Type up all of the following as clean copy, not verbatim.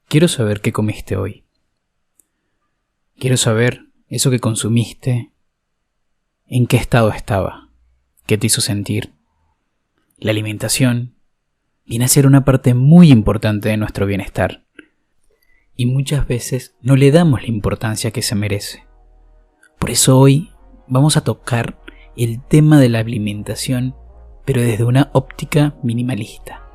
Quiero saber qué comiste hoy. Quiero saber eso que consumiste, en qué estado estaba, qué te hizo sentir. La alimentación viene a ser una parte muy importante de nuestro bienestar y muchas veces no le damos la importancia que se merece. Por eso hoy vamos a tocar el tema de la alimentación, pero desde una óptica minimalista.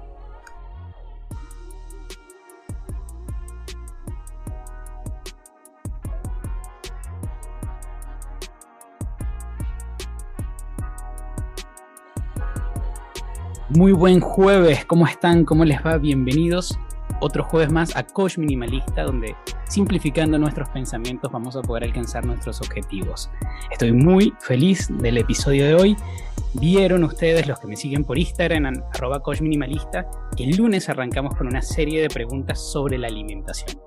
Muy buen jueves, ¿cómo están? ¿Cómo les va? Bienvenidos otro jueves más a Coach Minimalista, donde simplificando nuestros pensamientos vamos a poder alcanzar nuestros objetivos. Estoy muy feliz del episodio de hoy. Vieron ustedes, los que me siguen por Instagram, en @coachminimalista, que el lunes arrancamos con una serie de preguntas sobre la alimentación.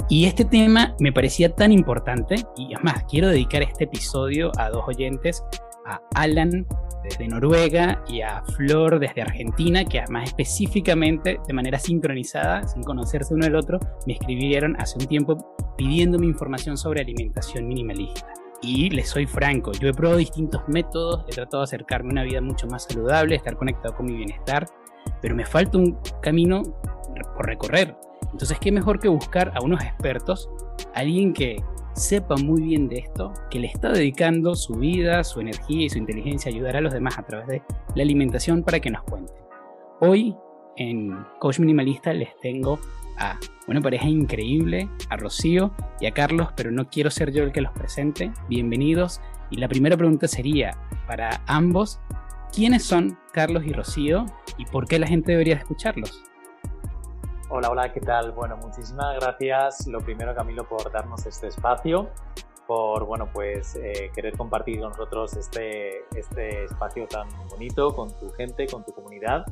Y este tema me parecía tan importante, y es más, quiero dedicar este episodio a dos oyentes, a Alan desde Noruega y a Flor desde Argentina, que además específicamente, de manera sincronizada, sin conocerse uno del otro, me escribieron hace un tiempo pidiéndome información sobre alimentación minimalista. Y les soy franco, yo he probado distintos métodos, he tratado de acercarme a una vida mucho más saludable, estar conectado con mi bienestar, pero me falta un camino por recorrer. Entonces, ¿qué mejor que buscar a unos expertos, alguien que sepa muy bien de esto, que le está dedicando su vida, su energía y su inteligencia a ayudar a los demás a través de la alimentación para que nos cuente? Hoy en Coach Minimalista les tengo a una pareja increíble, a Rocío y a Carlos, pero no quiero ser yo el que los presente. Bienvenidos. Y la primera pregunta sería para ambos: ¿quiénes son Carlos y Rocío y por qué la gente debería escucharlos? Hola, ¿qué tal? Bueno, muchísimas gracias, lo primero, Camilo, por darnos este espacio, por, querer compartir con nosotros este espacio tan bonito con tu gente, con tu comunidad.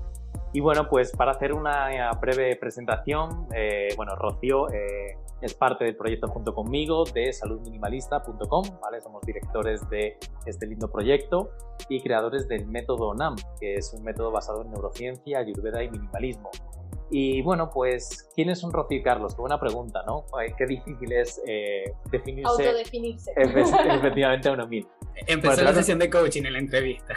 Y bueno, pues para hacer una breve presentación, Rocío es parte del proyecto junto conmigo de saludminimalista.com, ¿vale? Somos directores de este lindo proyecto y creadores del método NAM, que es un método basado en neurociencia, ayurveda y minimalismo. Y bueno, pues, ¿quiénes son Rocío y Carlos? Qué buena pregunta, ¿no? Qué difícil es definirse. Autodefinirse. Efectivamente a uno mismo. Empezó la sesión de coaching en la entrevista.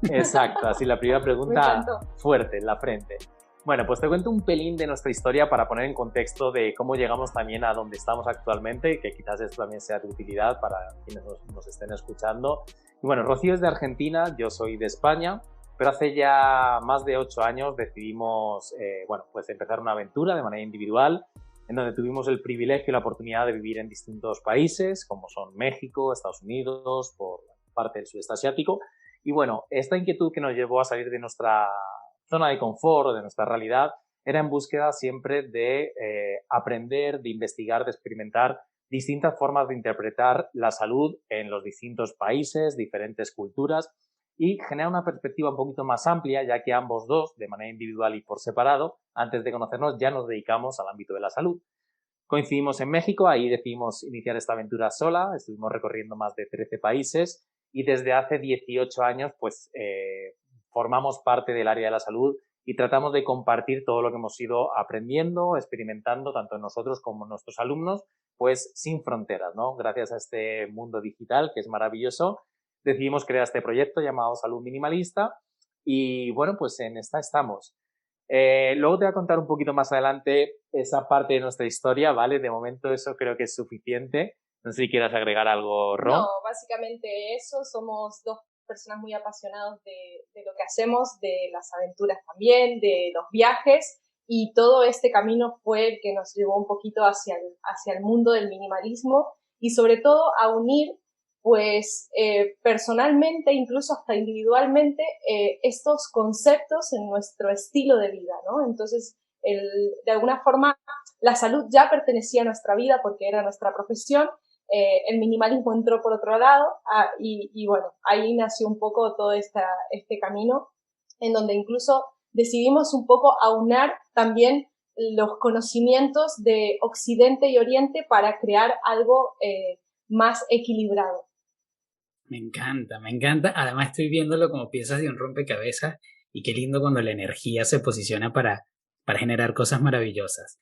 Exacto, así la primera pregunta fuerte, en la frente. Bueno, pues te cuento un pelín de nuestra historia para poner en contexto de cómo llegamos también a donde estamos actualmente, que quizás esto también sea de utilidad para quienes nos estén escuchando. Y bueno, Rocío es de Argentina, yo soy de España. Pero hace ya más de 8 años decidimos empezar una aventura de manera individual, en donde tuvimos el privilegio y la oportunidad de vivir en distintos países, como son México, Estados Unidos, por parte del sudeste asiático. Y bueno, esta inquietud que nos llevó a salir de nuestra zona de confort, de nuestra realidad, era en búsqueda siempre de aprender, de investigar, de experimentar distintas formas de interpretar la salud en los distintos países, diferentes culturas, y genera una perspectiva un poquito más amplia, ya que ambos dos, de manera individual y por separado, antes de conocernos ya nos dedicamos al ámbito de la salud. Coincidimos en México, ahí decidimos iniciar esta aventura sola, estuvimos recorriendo más de 13 países y desde hace 18 años formamos parte del área de la salud y tratamos de compartir todo lo que hemos ido aprendiendo, experimentando, tanto nosotros como nuestros alumnos, pues sin fronteras, ¿no? Gracias a este mundo digital que es maravilloso, decidimos crear este proyecto llamado Salud Minimalista y bueno, pues en esta estamos. Luego te voy a contar un poquito más adelante esa parte de nuestra historia, ¿vale? De momento eso creo que es suficiente. No sé si quieras agregar algo, Ro. No, básicamente eso. Somos dos personas muy apasionadas de lo que hacemos, de las aventuras también, de los viajes, y todo este camino fue el que nos llevó un poquito hacia el mundo del minimalismo y sobre todo a unir personalmente, incluso hasta individualmente, estos conceptos en nuestro estilo de vida, ¿no? Entonces, de alguna forma, la salud ya pertenecía a nuestra vida porque era nuestra profesión, el minimalismo entró por otro lado, y bueno, ahí nació un poco todo este camino, en donde incluso decidimos un poco aunar también los conocimientos de Occidente y Oriente para crear algo más equilibrado. Me encanta. Además estoy viéndolo como piezas de un rompecabezas y qué lindo cuando la energía se posiciona para generar cosas maravillosas.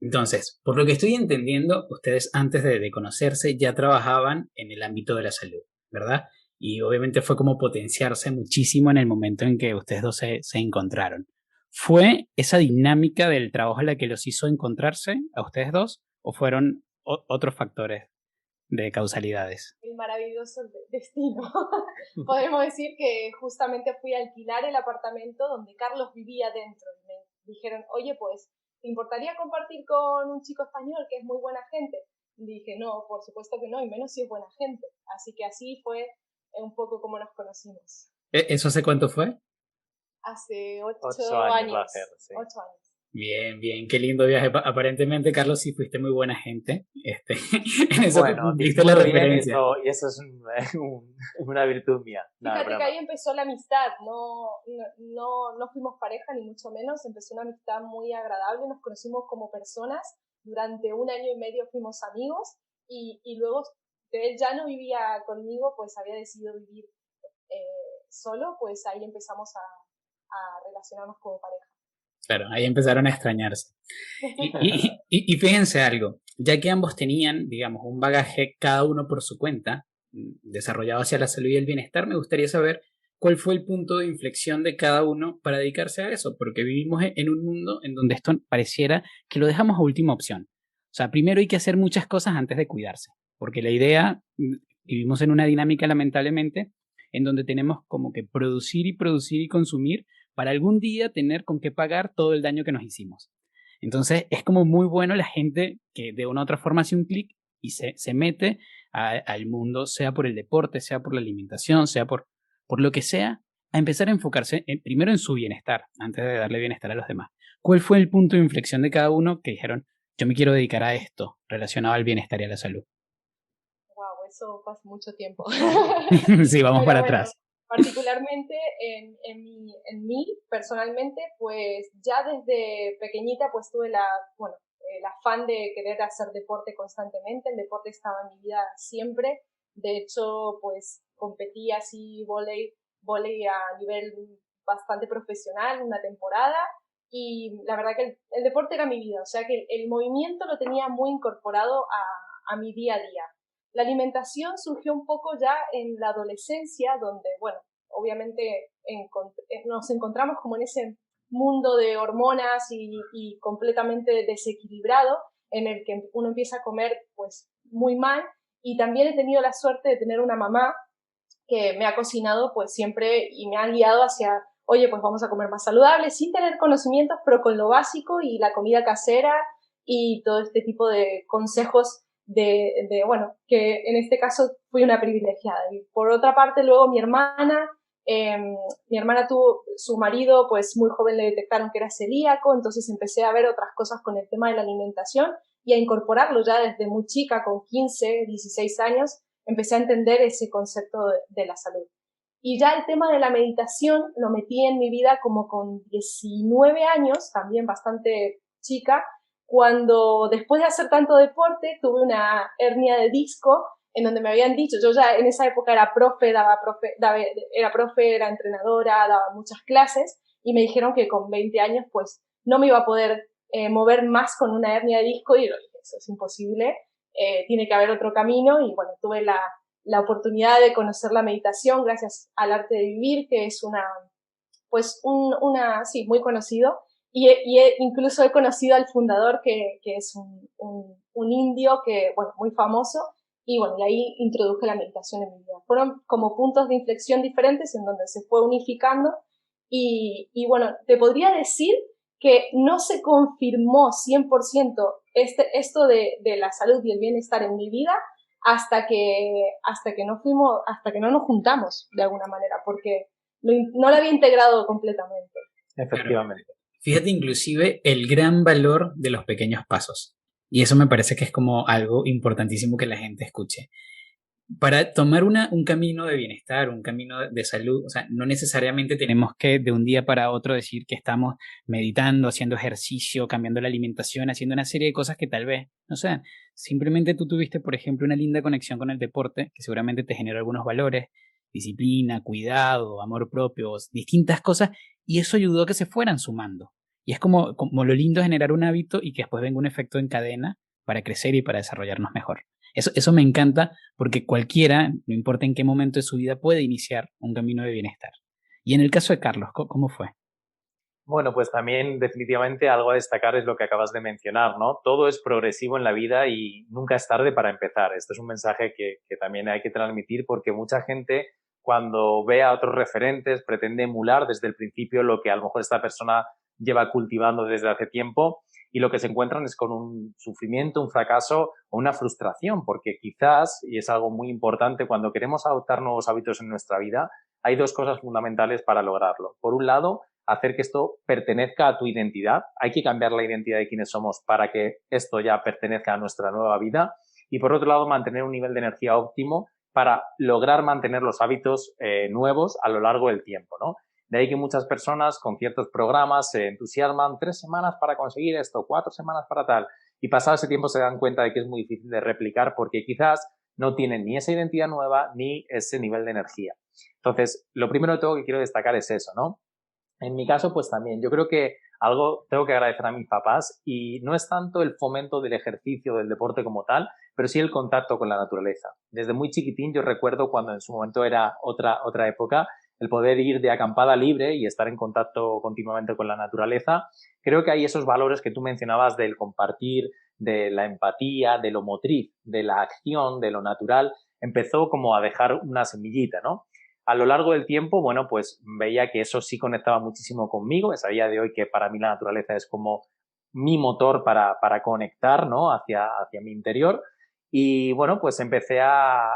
Entonces, por lo que estoy entendiendo, ustedes antes de conocerse ya trabajaban en el ámbito de la salud, ¿verdad? Y obviamente fue como potenciarse muchísimo en el momento en que ustedes dos se encontraron. ¿Fue esa dinámica del trabajo la que los hizo encontrarse a ustedes dos o fueron otros factores de causalidades? El maravilloso destino. Podemos decir que justamente fui a alquilar el apartamento donde Carlos vivía dentro. Y me dijeron, oye, pues, ¿te importaría compartir con un chico español que es muy buena gente? Y dije, no, por supuesto que no, y menos si es buena gente. Así que así fue un poco como nos conocimos. ¿Eso hace cuánto fue? Hace 8 años. Va a ser, sí. 8 años. Bien, bien, qué lindo viaje. Aparentemente, Carlos, sí fuiste muy buena gente. En eso bueno, cumpliste la referencia. Y eso es una virtud mía. Fíjate que ahí empezó la amistad, no fuimos pareja ni mucho menos, empezó una amistad muy agradable, nos conocimos como personas, durante 1 año y medio fuimos amigos y luego que él ya no vivía conmigo, pues había decidido vivir solo, pues ahí empezamos a relacionarnos como pareja. Claro, ahí empezaron a extrañarse. Y fíjense algo, ya que ambos tenían, digamos, un bagaje cada uno por su cuenta, desarrollado hacia la salud y el bienestar, me gustaría saber cuál fue el punto de inflexión de cada uno para dedicarse a eso, porque vivimos en un mundo en donde esto pareciera que lo dejamos a última opción. O sea, primero hay que hacer muchas cosas antes de cuidarse, porque la idea, vivimos en una dinámica lamentablemente, en donde tenemos como que producir y consumir para algún día tener con qué pagar todo el daño que nos hicimos. Entonces es como muy bueno la gente que de una u otra forma hace un clic y se mete al mundo, sea por el deporte, sea por la alimentación, sea por lo que sea, a empezar a enfocarse primero en su bienestar, antes de darle bienestar a los demás. ¿Cuál fue el punto de inflexión de cada uno que dijeron, yo me quiero dedicar a esto relacionado al bienestar y a la salud? Wow, eso fue hace mucho tiempo. Sí, vamos para atrás. Particularmente en mí, personalmente, pues ya desde pequeñita pues tuve el afán de querer hacer deporte constantemente. El deporte estaba en mi vida siempre. De hecho, pues competí así vóley a nivel bastante profesional una temporada y la verdad que el deporte era mi vida, o sea que el movimiento lo tenía muy incorporado a mi día a día. La alimentación surgió un poco ya en la adolescencia, donde, bueno, obviamente nos encontramos como en ese mundo de hormonas y completamente desequilibrado, en el que uno empieza a comer pues muy mal, y también he tenido la suerte de tener una mamá que me ha cocinado pues siempre y me ha guiado hacia, oye, pues vamos a comer más saludable, sin tener conocimientos, pero con lo básico y la comida casera y todo este tipo de consejos bueno, que en este caso fui una privilegiada. Y por otra parte, luego mi hermana tuvo su marido, pues muy joven le detectaron que era celíaco, entonces empecé a ver otras cosas con el tema de la alimentación y a incorporarlo ya desde muy chica, con 15, 16 años, empecé a entender ese concepto de la salud. Y ya el tema de la meditación lo metí en mi vida como con 19 años, también bastante chica, cuando después de hacer tanto deporte tuve una hernia de disco en donde me habían dicho, yo ya en esa época era profe, era entrenadora, daba muchas clases y me dijeron que con 20 años pues no me iba a poder mover más con una hernia de disco y yo dije, eso es imposible, tiene que haber otro camino y bueno, tuve la oportunidad de conocer la meditación gracias al arte de vivir, que es sí, muy conocido. Incluso he conocido al fundador, que es un indio que, bueno, muy famoso, y bueno, y ahí introduje la meditación en mi vida. Fueron como puntos de inflexión diferentes en donde se fue unificando, y bueno, te podría decir que no se confirmó 100% esto de la salud y el bienestar en mi vida hasta que no nos juntamos de alguna manera, porque no lo había integrado completamente. Efectivamente. Fíjate inclusive el gran valor de los pequeños pasos. Y eso me parece que es como algo importantísimo que la gente escuche. Para tomar un camino de bienestar, un camino de salud, o sea, no necesariamente tenemos que de un día para otro decir que estamos meditando, haciendo ejercicio, cambiando la alimentación, haciendo una serie de cosas que tal vez, no sé, simplemente tú tuviste, por ejemplo, una linda conexión con el deporte, que seguramente te generó algunos valores, disciplina, cuidado, amor propio, distintas cosas, y eso ayudó a que se fueran sumando. Y es como lo lindo es generar un hábito y que después venga un efecto en cadena para crecer y para desarrollarnos mejor. Eso me encanta porque cualquiera, no importa en qué momento de su vida, puede iniciar un camino de bienestar. Y en el caso de Carlos, ¿cómo fue? Bueno, pues también definitivamente algo a destacar es lo que acabas de mencionar, ¿no? Todo es progresivo en la vida y nunca es tarde para empezar. Este es un mensaje que también hay que transmitir porque mucha gente cuando ve a otros referentes pretende emular desde el principio lo que a lo mejor esta persona lleva cultivando desde hace tiempo y lo que se encuentran es con un sufrimiento, un fracaso o una frustración porque quizás, y es algo muy importante, cuando queremos adoptar nuevos hábitos en nuestra vida, hay dos cosas fundamentales para lograrlo. Por un lado, hacer que esto pertenezca a tu identidad. Hay que cambiar la identidad de quiénes somos para que esto ya pertenezca a nuestra nueva vida. Y por otro lado, mantener un nivel de energía óptimo para lograr mantener los hábitos nuevos a lo largo del tiempo, ¿no? De ahí que muchas personas con ciertos programas se entusiasman 3 semanas para conseguir esto, 4 semanas para tal. Y pasado ese tiempo se dan cuenta de que es muy difícil de replicar porque quizás no tienen ni esa identidad nueva ni ese nivel de energía. Entonces, lo primero de todo que quiero destacar es eso, ¿no? En mi caso, pues también, yo creo que algo tengo que agradecer a mis papás y no es tanto el fomento del ejercicio, del deporte como tal, pero sí el contacto con la naturaleza. Desde muy chiquitín yo recuerdo cuando en su momento era otra época, el poder ir de acampada libre y estar en contacto continuamente con la naturaleza. Creo que hay esos valores que tú mencionabas del compartir, de la empatía, de lo motriz, de la acción, de lo natural, empezó como a dejar una semillita, ¿no? A lo largo del tiempo, bueno, pues veía que eso sí conectaba muchísimo conmigo. Es a día de hoy que para mí la naturaleza es como mi motor para conectar, ¿no? Hacia mi interior. Y bueno, pues empecé a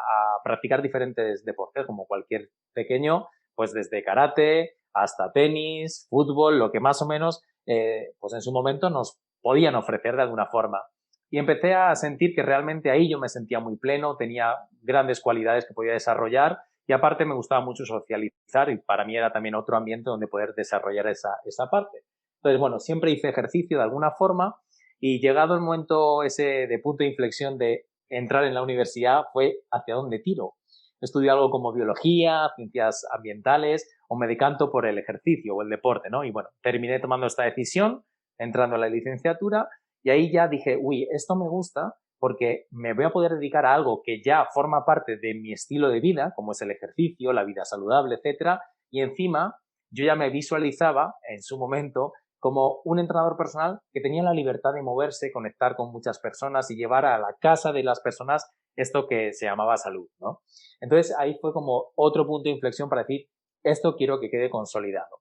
practicar diferentes deportes, como cualquier pequeño, pues desde karate hasta tenis, fútbol, lo que más o menos, pues en su momento nos podían ofrecer de alguna forma. Y empecé a sentir que realmente ahí yo me sentía muy pleno, tenía grandes cualidades que podía desarrollar y aparte me gustaba mucho socializar y para mí era también otro ambiente donde poder desarrollar esa parte. Entonces, bueno, siempre hice ejercicio de alguna forma y llegado el momento ese de punto de inflexión de entrar en la universidad fue hacia dónde tiro. Estudié algo como biología, ciencias ambientales o me decanto por el ejercicio o el deporte, ¿no? Y bueno, terminé tomando esta decisión, entrando a la licenciatura y ahí ya dije, uy, esto me gusta porque me voy a poder dedicar a algo que ya forma parte de mi estilo de vida, como es el ejercicio, la vida saludable, etcétera, y encima yo ya me visualizaba en su momento como un entrenador personal que tenía la libertad de moverse, conectar con muchas personas y llevar a la casa de las personas esto que se llamaba salud, ¿no? Entonces ahí fue como otro punto de inflexión para decir, esto quiero que quede consolidado.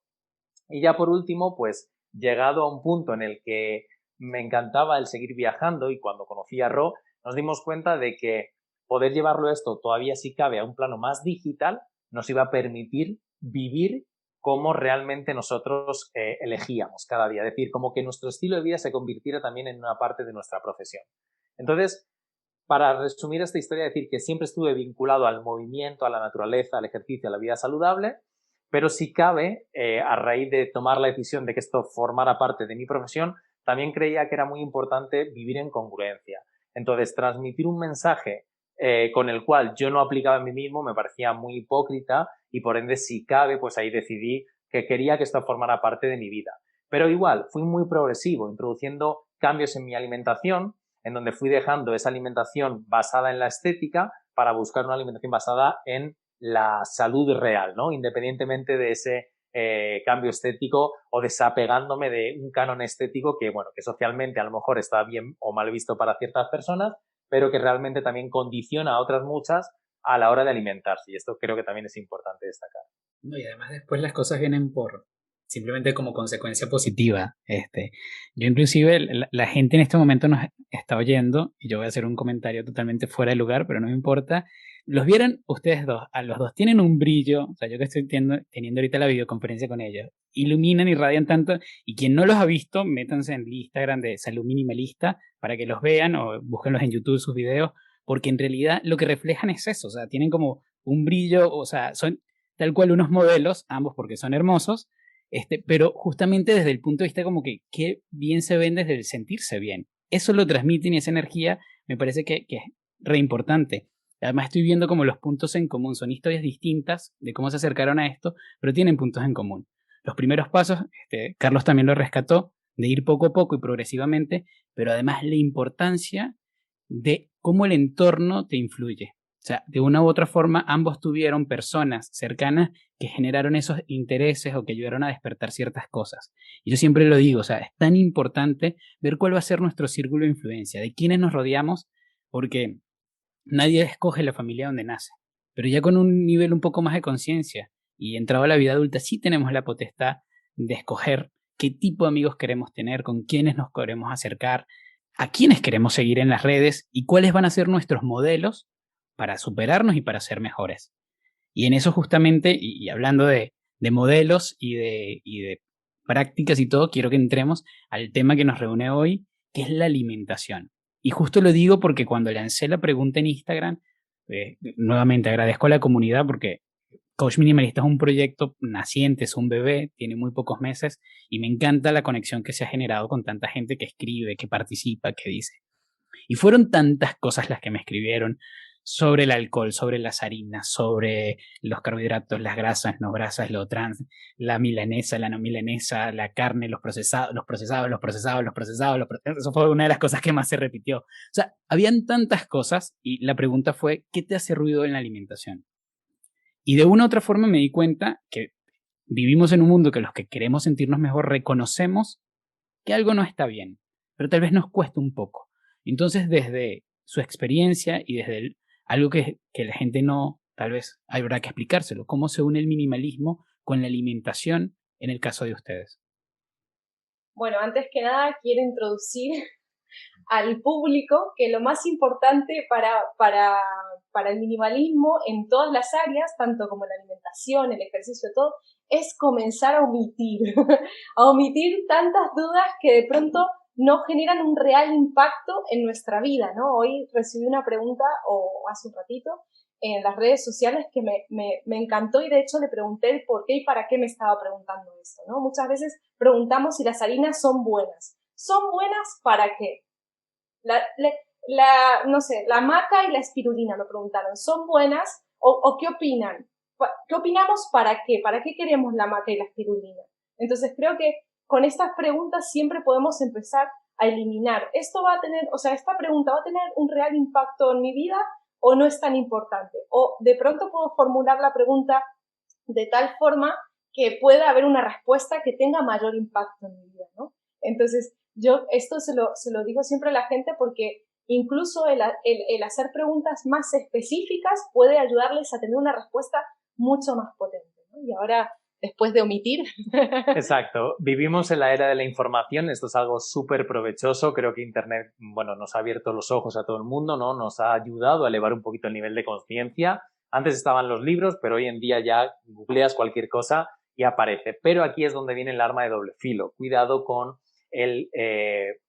Y ya por último, pues llegado a un punto en el que me encantaba el seguir viajando y cuando conocí a Ro, nos dimos cuenta de que poder llevarlo esto todavía si cabe a un plano más digital nos iba a permitir vivir como realmente nosotros elegíamos cada día. Es decir, como que nuestro estilo de vida se convirtiera también en una parte de nuestra profesión. Entonces, para resumir esta historia, decir que siempre estuve vinculado al movimiento, a la naturaleza, al ejercicio, a la vida saludable, pero si cabe, a raíz de tomar la decisión de que esto formara parte de mi profesión, también creía que era muy importante vivir en congruencia. Entonces, transmitir un mensaje con el cual yo no aplicaba en mí mismo me parecía muy hipócrita y por ende, si cabe, pues ahí decidí que quería que esto formara parte de mi vida. Pero igual, fui muy progresivo, introduciendo cambios en mi alimentación, en donde fui dejando esa alimentación basada en la estética para buscar una alimentación basada en la salud real, ¿no? Independientemente de ese cambio estético o desapegándome de un canon estético que, bueno, que socialmente a lo mejor está bien o mal visto para ciertas personas, pero que realmente también condiciona a otras muchas a la hora de alimentarse. Y esto creo que también es importante destacar. No, y además después las cosas vienen por simplemente como consecuencia positiva. Yo inclusive, la gente en este momento nos está oyendo, y yo voy a hacer un comentario totalmente fuera de lugar, pero no me importa. Los vieron ustedes dos, a los dos tienen un brillo, o sea, yo que estoy teniendo ahorita la videoconferencia con ellos, iluminan y radian tanto, y quien no los ha visto, métanse en el Instagram de Salud Minimalista para que los vean o búsquenlos en YouTube sus videos, porque en realidad lo que reflejan es eso, o sea, tienen como un brillo, o sea, son tal cual unos modelos, ambos porque son hermosos, pero justamente desde el punto de vista como que qué bien se ven desde el sentirse bien. Eso lo transmiten y esa energía me parece que es re importante. Además estoy viendo como los puntos en común, son historias distintas de cómo se acercaron a esto, pero tienen puntos en común. Los primeros pasos, Carlos también lo rescató, de ir poco a poco y progresivamente, pero además la importancia de cómo el entorno te influye. O sea, de una u otra forma, ambos tuvieron personas cercanas que generaron esos intereses o que ayudaron a despertar ciertas cosas. Y yo siempre lo digo, o sea, es tan importante ver cuál va a ser nuestro círculo de influencia, de quiénes nos rodeamos, porque nadie escoge la familia donde nace. Pero ya con un nivel un poco más de conciencia y entrado a la vida adulta, sí tenemos la potestad de escoger qué tipo de amigos queremos tener, con quiénes nos queremos acercar, a quiénes queremos seguir en las redes y cuáles van a ser nuestros modelos para superarnos y para ser mejores. Y en eso justamente, y hablando de modelos y de prácticas y todo, quiero que entremos al tema que nos reúne hoy, que es la alimentación. Y justo lo digo porque cuando lancé la pregunta en Instagram, nuevamente agradezco a la comunidad porque Coach Minimalista es un proyecto naciente, es un bebé, tiene muy pocos meses y me encanta la conexión que se ha generado con tanta gente que escribe, que participa, que dice. Y fueron tantas cosas las que me escribieron sobre el alcohol, sobre las harinas, sobre los carbohidratos, las grasas, no grasas, lo trans, la milanesa, la no milanesa, la carne, los procesados, los procesados, los procesados, los procesados, los procesados. Eso fue una de las cosas que más se repitió. O sea, habían tantas cosas y la pregunta fue, ¿qué te hace ruido en la alimentación? Y de una u otra forma me di cuenta que vivimos en un mundo que los que queremos sentirnos mejor reconocemos que algo no está bien, pero tal vez nos cuesta un poco. Entonces, desde su experiencia y desde algo que la gente no, tal vez habrá que explicárselo, cómo se une el minimalismo con la alimentación en el caso de ustedes. Bueno, antes que nada quiero introducir al público que lo más importante para el minimalismo en todas las áreas, tanto como la alimentación, el ejercicio, todo, es comenzar a omitir, a omitir tantas dudas que de pronto no generan un real impacto en nuestra vida, ¿no? Hoy recibí una pregunta, o hace un ratito, en las redes sociales que me encantó y de hecho le pregunté el por qué y para qué me estaba preguntando esto, ¿no? Muchas veces preguntamos si las harinas son buenas. ¿Son buenas para qué? No sé, la maca y la espirulina me preguntaron, ¿son buenas o qué opinan? ¿Qué opinamos para qué? ¿Para qué queremos la maca y la espirulina? Entonces creo que con estas preguntas siempre podemos empezar a eliminar. ¿Esto va a tener, o sea, esta pregunta va a tener un real impacto en mi vida o no es tan importante? O de pronto puedo formular la pregunta de tal forma que pueda haber una respuesta que tenga mayor impacto en mi vida, ¿no? Entonces, yo esto se lo digo siempre a la gente porque incluso el hacer preguntas más específicas puede ayudarles a tener una respuesta mucho más potente, ¿no? Y ahora, después de omitir... Exacto. Vivimos en la era de la información. Esto es algo súper provechoso. Creo que Internet, bueno, nos ha abierto los ojos a todo el mundo, ¿no? Nos ha ayudado a elevar un poquito el nivel de conciencia. Antes estaban los libros, pero hoy en día ya googleas cualquier cosa y aparece. Pero aquí es donde viene el arma de doble filo. Cuidado con el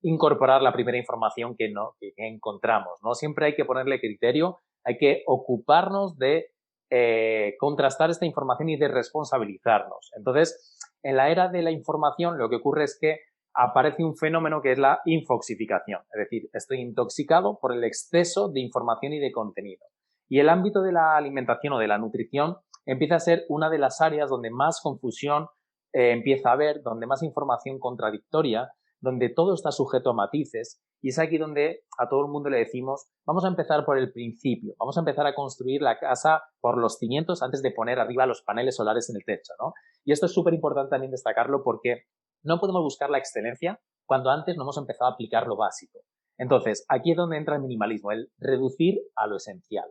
incorporar la primera información que encontramos, ¿no? Siempre hay que ponerle criterio, hay que ocuparnos de contrastar esta información y de responsabilizarnos. Entonces, en la era de la información lo que ocurre es que aparece un fenómeno que es la infoxificación, es decir, estoy intoxicado por el exceso de información y de contenido. Y el ámbito de la alimentación o de la nutrición empieza a ser una de las áreas donde más confusión empieza a haber, donde más información contradictoria, donde todo está sujeto a matices, y es aquí donde a todo el mundo le decimos, vamos a empezar por el principio, vamos a empezar a construir la casa por los cimientos antes de poner arriba los paneles solares en el techo, ¿no? Y esto es súper importante también destacarlo porque no podemos buscar la excelencia cuando antes no hemos empezado a aplicar lo básico. Entonces, aquí es donde entra el minimalismo, el reducir a lo esencial.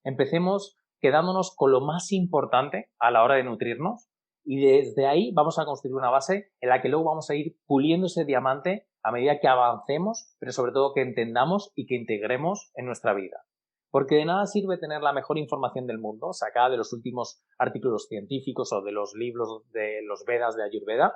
Empecemos quedándonos con lo más importante a la hora de nutrirnos, y desde ahí vamos a construir una base en la que luego vamos a ir puliendo ese diamante a medida que avancemos, pero sobre todo que entendamos y que integremos en nuestra vida. Porque de nada sirve tener la mejor información del mundo, sacada de los últimos artículos científicos o de los libros de los Vedas de Ayurveda,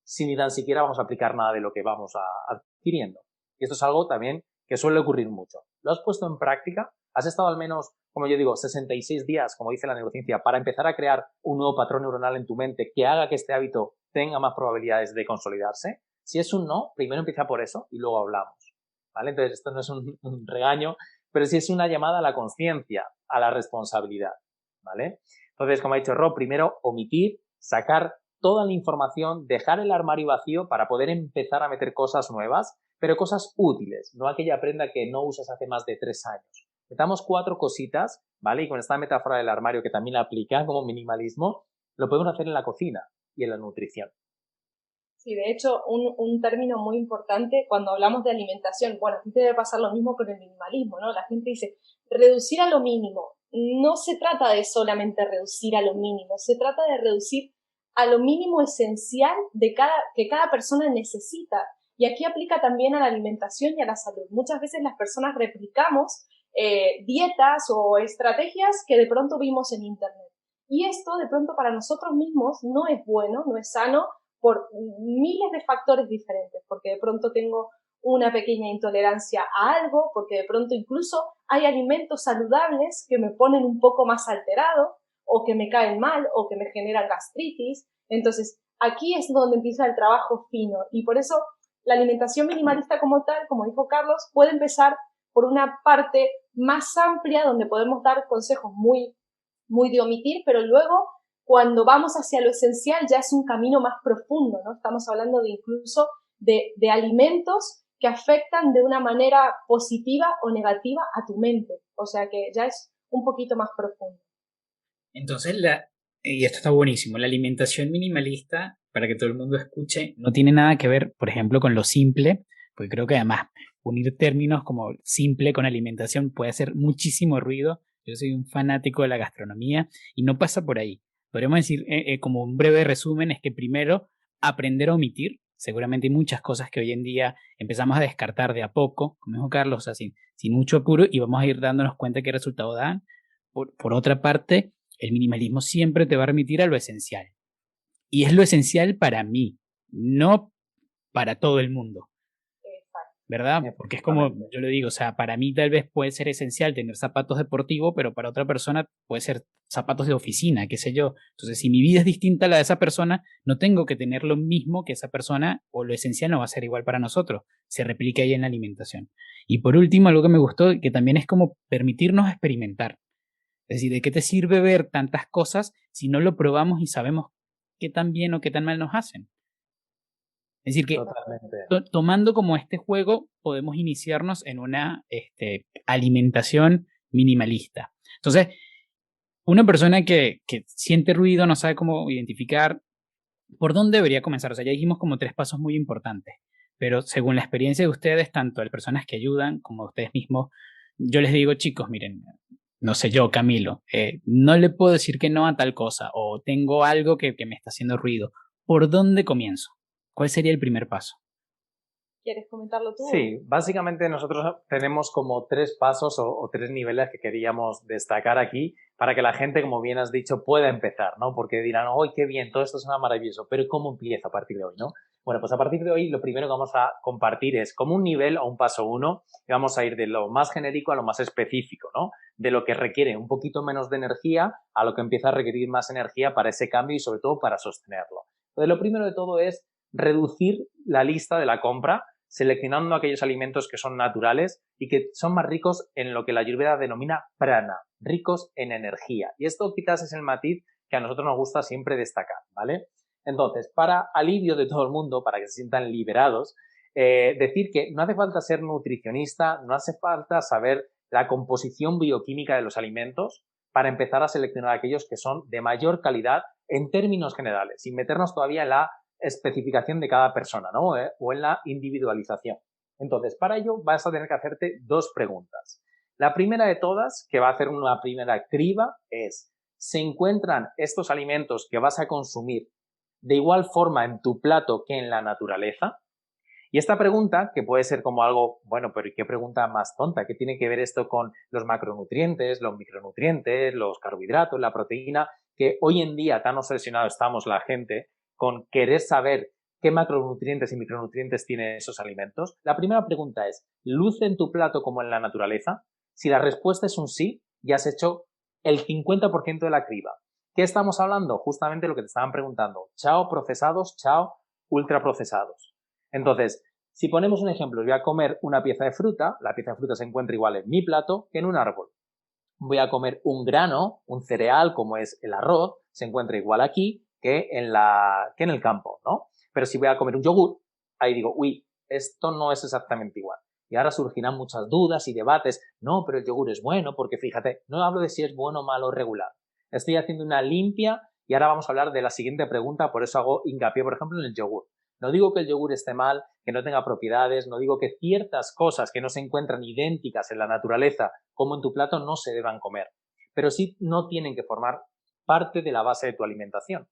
si ni tan siquiera vamos a aplicar nada de lo que vamos adquiriendo. Y esto es algo también que suele ocurrir mucho. ¿Lo has puesto en práctica? ¿Has estado al menos, como yo digo, 66 días, como dice la neurociencia, para empezar a crear un nuevo patrón neuronal en tu mente que haga que este hábito tenga más probabilidades de consolidarse? Si es un no, primero empieza por eso y luego hablamos, ¿vale? Entonces, esto no es un regaño, pero sí es una llamada a la conciencia, a la responsabilidad, ¿vale? Entonces, como ha dicho Rob, primero omitir, sacar toda la información, dejar el armario vacío para poder empezar a meter cosas nuevas, pero cosas útiles, no aquella prenda que no usas hace más de 3 años. Metamos 4 cositas, ¿vale? Y con esta metáfora del armario que también la aplica como minimalismo, lo podemos hacer en la cocina y en la nutrición. Sí, de hecho, un término muy importante cuando hablamos de alimentación, bueno, aquí debe pasar lo mismo con el minimalismo, ¿no? La gente dice, reducir a lo mínimo. No se trata de solamente reducir a lo mínimo, se trata de reducir a lo mínimo esencial que cada persona necesita. Y aquí aplica también a la alimentación y a la salud. Muchas veces las personas replicamos dietas o estrategias que de pronto vimos en Internet. Y esto de pronto para nosotros mismos no es bueno, no es sano, por miles de factores diferentes, porque de pronto tengo una pequeña intolerancia a algo, porque de pronto incluso hay alimentos saludables que me ponen un poco más alterado, o que me caen mal, o que me generan gastritis. Entonces, aquí es donde empieza el trabajo fino, y por eso la alimentación minimalista como tal, como dijo Carlos, puede empezar por una parte más amplia, donde podemos dar consejos muy de omitir, pero luego cuando vamos hacia lo esencial ya es un camino más profundo, ¿no? Estamos hablando de incluso de alimentos que afectan de una manera positiva o negativa a tu mente. O sea que ya es un poquito más profundo. Entonces, y esto está buenísimo, la alimentación minimalista, para que todo el mundo escuche, no tiene nada que ver, por ejemplo, con lo simple, porque creo que además unir términos como simple con alimentación puede hacer muchísimo ruido. Yo soy un fanático de la gastronomía y no pasa por ahí. Podríamos decir, como un breve resumen, es que primero aprender a omitir. Seguramente hay muchas cosas que hoy en día empezamos a descartar de a poco, como dijo Carlos, o sea, sin mucho apuro, y vamos a ir dándonos cuenta qué resultado dan. Por otra parte, el minimalismo siempre te va a remitir a lo esencial. Y es lo esencial para mí, no para todo el mundo. ¿Verdad? Porque es como yo le digo, o sea, para mí tal vez puede ser esencial tener zapatos deportivos, pero para otra persona puede ser zapatos de oficina, qué sé yo. Entonces, si mi vida es distinta a la de esa persona, no tengo que tener lo mismo que esa persona, o lo esencial no va a ser igual para nosotros. Se replica ahí en la alimentación. Y por último, algo que me gustó, que también es como permitirnos experimentar. Es decir, ¿de qué te sirve ver tantas cosas si no lo probamos y sabemos qué tan bien o qué tan mal nos hacen? Es decir, que tomando como este juego podemos iniciarnos en una alimentación minimalista. Entonces, una persona que siente ruido, no sabe cómo identificar, ¿por dónde debería comenzar? O sea, ya dijimos como 3 pasos muy importantes, pero según la experiencia de ustedes, tanto de personas que ayudan como de ustedes mismos, yo les digo, chicos, miren, no sé yo, Camilo, no le puedo decir que no a tal cosa, o tengo algo que me está haciendo ruido. ¿Por dónde comienzo? ¿Cuál sería el primer paso? ¿Quieres comentarlo tú? Sí, básicamente nosotros tenemos como 3 pasos o 3 niveles que queríamos destacar aquí para que la gente, como bien has dicho, pueda empezar, ¿no? Porque dirán, ¡ay, qué bien! Todo esto suena maravilloso, pero ¿cómo empiezo a partir de hoy, no? Bueno, pues a partir de hoy lo primero que vamos a compartir es como un nivel o un paso 1 y vamos a ir de lo más genérico a lo más específico, ¿no? De lo que requiere un poquito menos de energía a lo que empieza a requerir más energía para ese cambio y sobre todo para sostenerlo. Entonces, lo primero de todo es reducir la lista de la compra, seleccionando aquellos alimentos que son naturales y que son más ricos en lo que la Ayurveda denomina prana, ricos en energía. Y esto quizás es el matiz que a nosotros nos gusta siempre destacar, ¿vale? Entonces, para alivio de todo el mundo, para que se sientan liberados, decir que no hace falta ser nutricionista, no hace falta saber la composición bioquímica de los alimentos para empezar a seleccionar aquellos que son de mayor calidad en términos generales, sin meternos todavía en la especificación de cada persona, ¿no? O en la individualización. Entonces, para ello vas a tener que hacerte 2 preguntas. La primera de todas, que va a hacer una primera criba, es: ¿se encuentran estos alimentos que vas a consumir de igual forma en tu plato que en la naturaleza? Y esta pregunta, que puede ser como algo, bueno, pero ¿y qué pregunta más tonta? ¿Qué tiene que ver esto con los macronutrientes, los micronutrientes, los carbohidratos, la proteína? Que hoy en día tan obsesionados estamos la gente con querer saber qué macronutrientes y micronutrientes tienen esos alimentos. La primera pregunta es: ¿luce en tu plato como en la naturaleza? Si la respuesta es un sí, ya has hecho el 50% de la criba. ¿Qué estamos hablando? Justamente lo que te estaban preguntando. Chao procesados, chao ultraprocesados. Entonces, si ponemos un ejemplo, voy a comer una pieza de fruta, la pieza de fruta se encuentra igual en mi plato que en un árbol. Voy a comer un grano, un cereal como es el arroz, se encuentra igual aquí que en el campo, ¿no? Pero si voy a comer un yogur, ahí digo, uy, esto no es exactamente igual. Y ahora surgirán muchas dudas y debates. No, pero el yogur es bueno, porque fíjate, no hablo de si es bueno, malo o regular. Estoy haciendo una limpia y ahora vamos a hablar de la siguiente pregunta, por eso hago hincapié, por ejemplo, en el yogur. No digo que el yogur esté mal, que no tenga propiedades, no digo que ciertas cosas que no se encuentran idénticas en la naturaleza como en tu plato no se deban comer, pero sí no tienen que formar parte de la base de tu alimentación.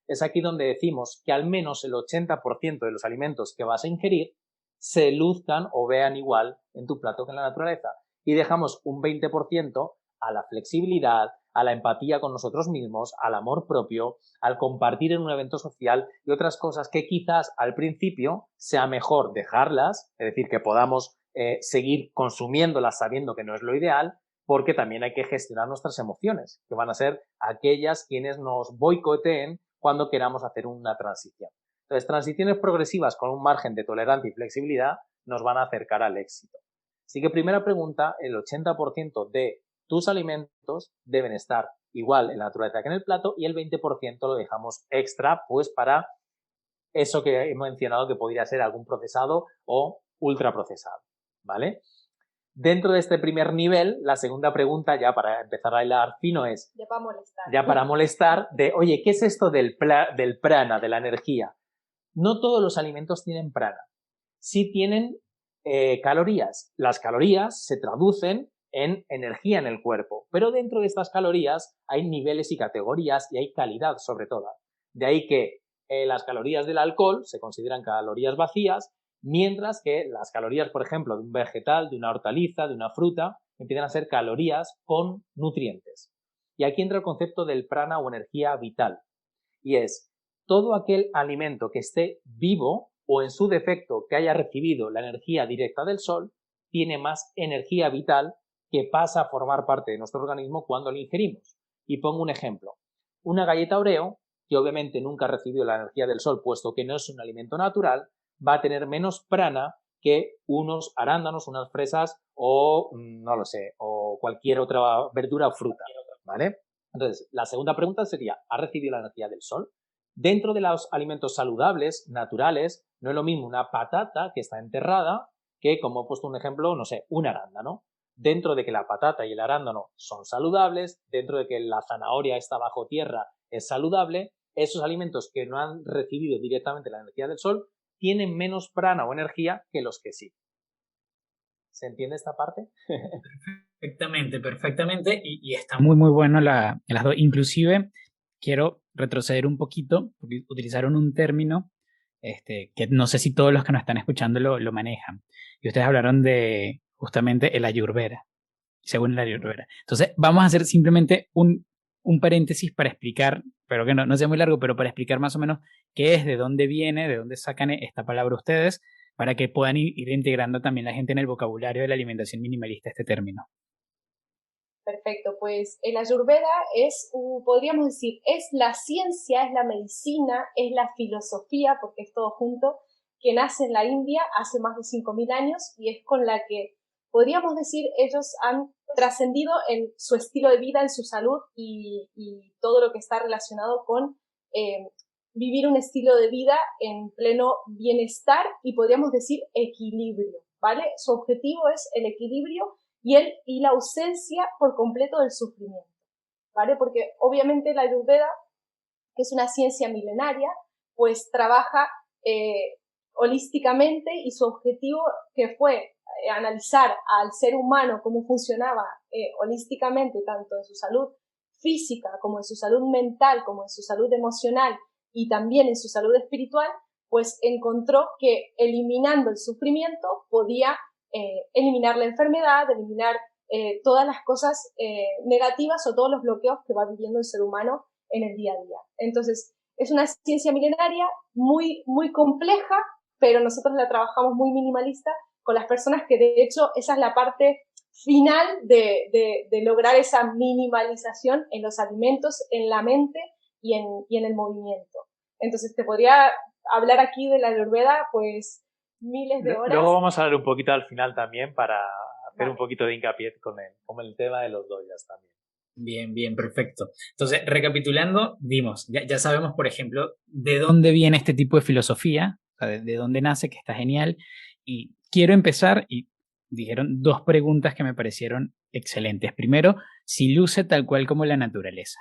Es aquí donde decimos que al menos el 80% de los alimentos que vas a ingerir se luzcan o vean igual en tu plato que en la naturaleza. Y dejamos un 20% a la flexibilidad, a la empatía con nosotros mismos, al amor propio, al compartir en un evento social y otras cosas que quizás al principio sea mejor dejarlas, es decir, que podamos seguir consumiéndolas sabiendo que no es lo ideal, porque también hay que gestionar nuestras emociones, que van a ser aquellas quienes nos boicoteen cuando queramos hacer una transición. Entonces, transiciones progresivas con un margen de tolerancia y flexibilidad nos van a acercar al éxito. Así que primera pregunta, el 80% de tus alimentos deben estar igual en la naturaleza que en el plato y el 20% lo dejamos extra, pues para eso que he mencionado que podría ser algún procesado o ultraprocesado, ¿vale? Dentro de este primer nivel, la segunda pregunta, ya para empezar a hilar fino, es... Ya para molestar. Ya para molestar, de, oye, ¿qué es esto del prana, de la energía? No todos los alimentos tienen prana. Sí tienen calorías. Las calorías se traducen en energía en el cuerpo, pero dentro de estas calorías hay niveles y categorías y hay calidad sobre todo. De ahí que las calorías del alcohol se consideran calorías vacías, mientras que las calorías, por ejemplo, de un vegetal, de una hortaliza, de una fruta, empiezan a ser calorías con nutrientes. Y aquí entra el concepto del prana o energía vital. Y es todo aquel alimento que esté vivo o en su defecto que haya recibido la energía directa del sol, tiene más energía vital que pasa a formar parte de nuestro organismo cuando lo ingerimos. Y pongo un ejemplo. Una galleta Oreo, que obviamente nunca ha recibido la energía del sol, puesto que no es un alimento natural, va a tener menos prana que unos arándanos, unas fresas o, no lo sé, o cualquier otra verdura o fruta, ¿vale? Entonces, la segunda pregunta sería, ¿ha recibido la energía del sol? Dentro de los alimentos saludables, naturales, no es lo mismo una patata que está enterrada que, como he puesto un ejemplo, no sé, un arándano. Dentro de que la patata y el arándano son saludables, dentro de que la zanahoria está bajo tierra es saludable, esos alimentos que no han recibido directamente la energía del sol tienen menos prana o energía que los que sí. ¿Se entiende esta parte? Perfectamente, perfectamente. Y está muy, muy bueno las dos. Inclusive, quiero retroceder un poquito, porque utilizaron un término que no sé si todos los que nos están escuchando lo manejan. Y ustedes hablaron de justamente el ayurveda, según el ayurveda. Entonces, vamos a hacer simplemente un paréntesis para explicar, pero que no sea muy largo, pero para explicar más o menos qué es, de dónde viene, de dónde sacan esta palabra ustedes, para que puedan ir integrando también la gente en el vocabulario de la alimentación minimalista este término. Perfecto, pues el Ayurveda es, podríamos decir, es la ciencia, es la medicina, es la filosofía, porque es todo junto, que nace en la India hace más de 5.000 años y es con la que, podríamos decir, ellos han trascendido en su estilo de vida, en su salud y todo lo que está relacionado con vivir un estilo de vida en pleno bienestar y podríamos decir equilibrio, ¿vale? Su objetivo es el equilibrio y la ausencia por completo del sufrimiento, ¿vale? Porque obviamente la Ayurveda, que es una ciencia milenaria, pues trabaja holísticamente y su objetivo que fue analizar al ser humano cómo funcionaba holísticamente, tanto en su salud física como en su salud mental, como en su salud emocional y también en su salud espiritual, pues encontró que eliminando el sufrimiento podía eliminar la enfermedad, eliminar todas las cosas negativas o todos los bloqueos que va viviendo el ser humano en el día a día. Entonces, es una ciencia milenaria muy, muy compleja, pero nosotros la trabajamos muy minimalista con las personas que, de hecho, esa es la parte final de lograr esa minimalización en los alimentos, en la mente y en el movimiento. Entonces, te podría hablar aquí de la Ayurveda, pues, miles de horas. Luego vamos a hablar un poquito al final también para hacer un poquito de hincapié con el tema de los doyas también. Bien, bien, perfecto. Entonces, recapitulando, ya sabemos, por ejemplo, de dónde viene este tipo de filosofía, o sea, de dónde nace, que está genial. Y quiero empezar, y dijeron dos preguntas que me parecieron excelentes. Primero, si luce tal cual como la naturaleza.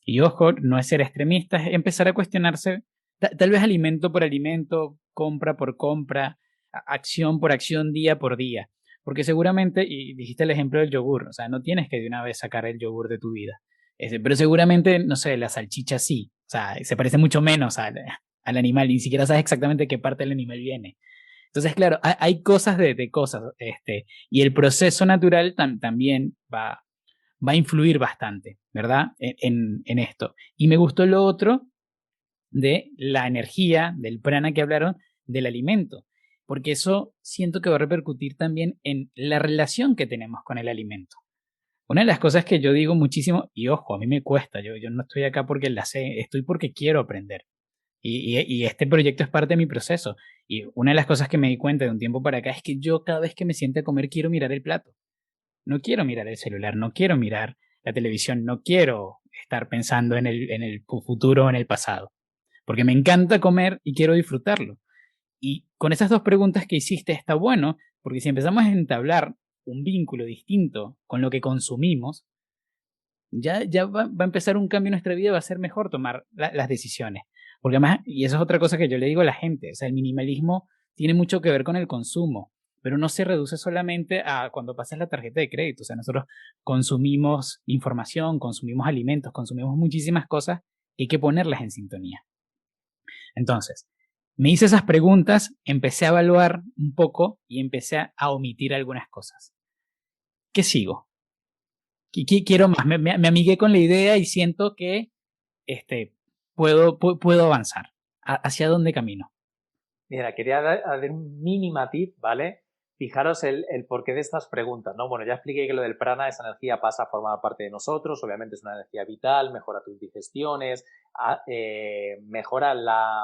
Y ojo, no es ser extremista, es empezar a cuestionarse, tal vez alimento por alimento, compra por compra, acción por acción, día por día. Porque seguramente, y dijiste el ejemplo del yogur, o sea, no tienes que de una vez sacar el yogur de tu vida. Pero seguramente, no sé, la salchicha sí. O sea, se parece mucho menos al animal, y ni siquiera sabes exactamente de qué parte del animal viene. Entonces, claro, hay cosas de cosas, y el proceso natural también va a influir bastante, ¿verdad? En esto. Y me gustó lo otro de la energía, del prana que hablaron, del alimento, porque eso siento que va a repercutir también en la relación que tenemos con el alimento. Una de las cosas que yo digo muchísimo, y ojo, a mí me cuesta, yo no estoy acá porque la sé, estoy porque quiero aprender. Y este proyecto es parte de mi proceso. Y una de las cosas que me di cuenta de un tiempo para acá es que yo cada vez que me siente a comer quiero mirar el plato. No quiero mirar el celular, no quiero mirar la televisión, no quiero estar pensando en el futuro o en el pasado, porque me encanta comer y quiero disfrutarlo. Y con esas dos preguntas que hiciste está bueno, porque si empezamos a entablar un vínculo distinto con lo que consumimos, ya va a empezar un cambio en nuestra vida, va a ser mejor tomar las decisiones. Porque además, y eso es otra cosa que yo le digo a la gente, o sea, el minimalismo tiene mucho que ver con el consumo, pero no se reduce solamente a cuando pasas la tarjeta de crédito. O sea, nosotros consumimos información, consumimos alimentos, consumimos muchísimas cosas y hay que ponerlas en sintonía. Entonces, me hice esas preguntas, empecé a evaluar un poco y empecé a omitir algunas cosas. ¿Qué sigo? Quiero más, me amigué con la idea y siento que puedo avanzar. ¿Hacia dónde camino? Mira, quería dar un mini matiz, ¿vale? Fijaros el porqué de estas preguntas, ¿no? Bueno, ya expliqué que lo del prana, esa energía pasa a formar parte de nosotros, obviamente es una energía vital, mejora tus digestiones, mejora la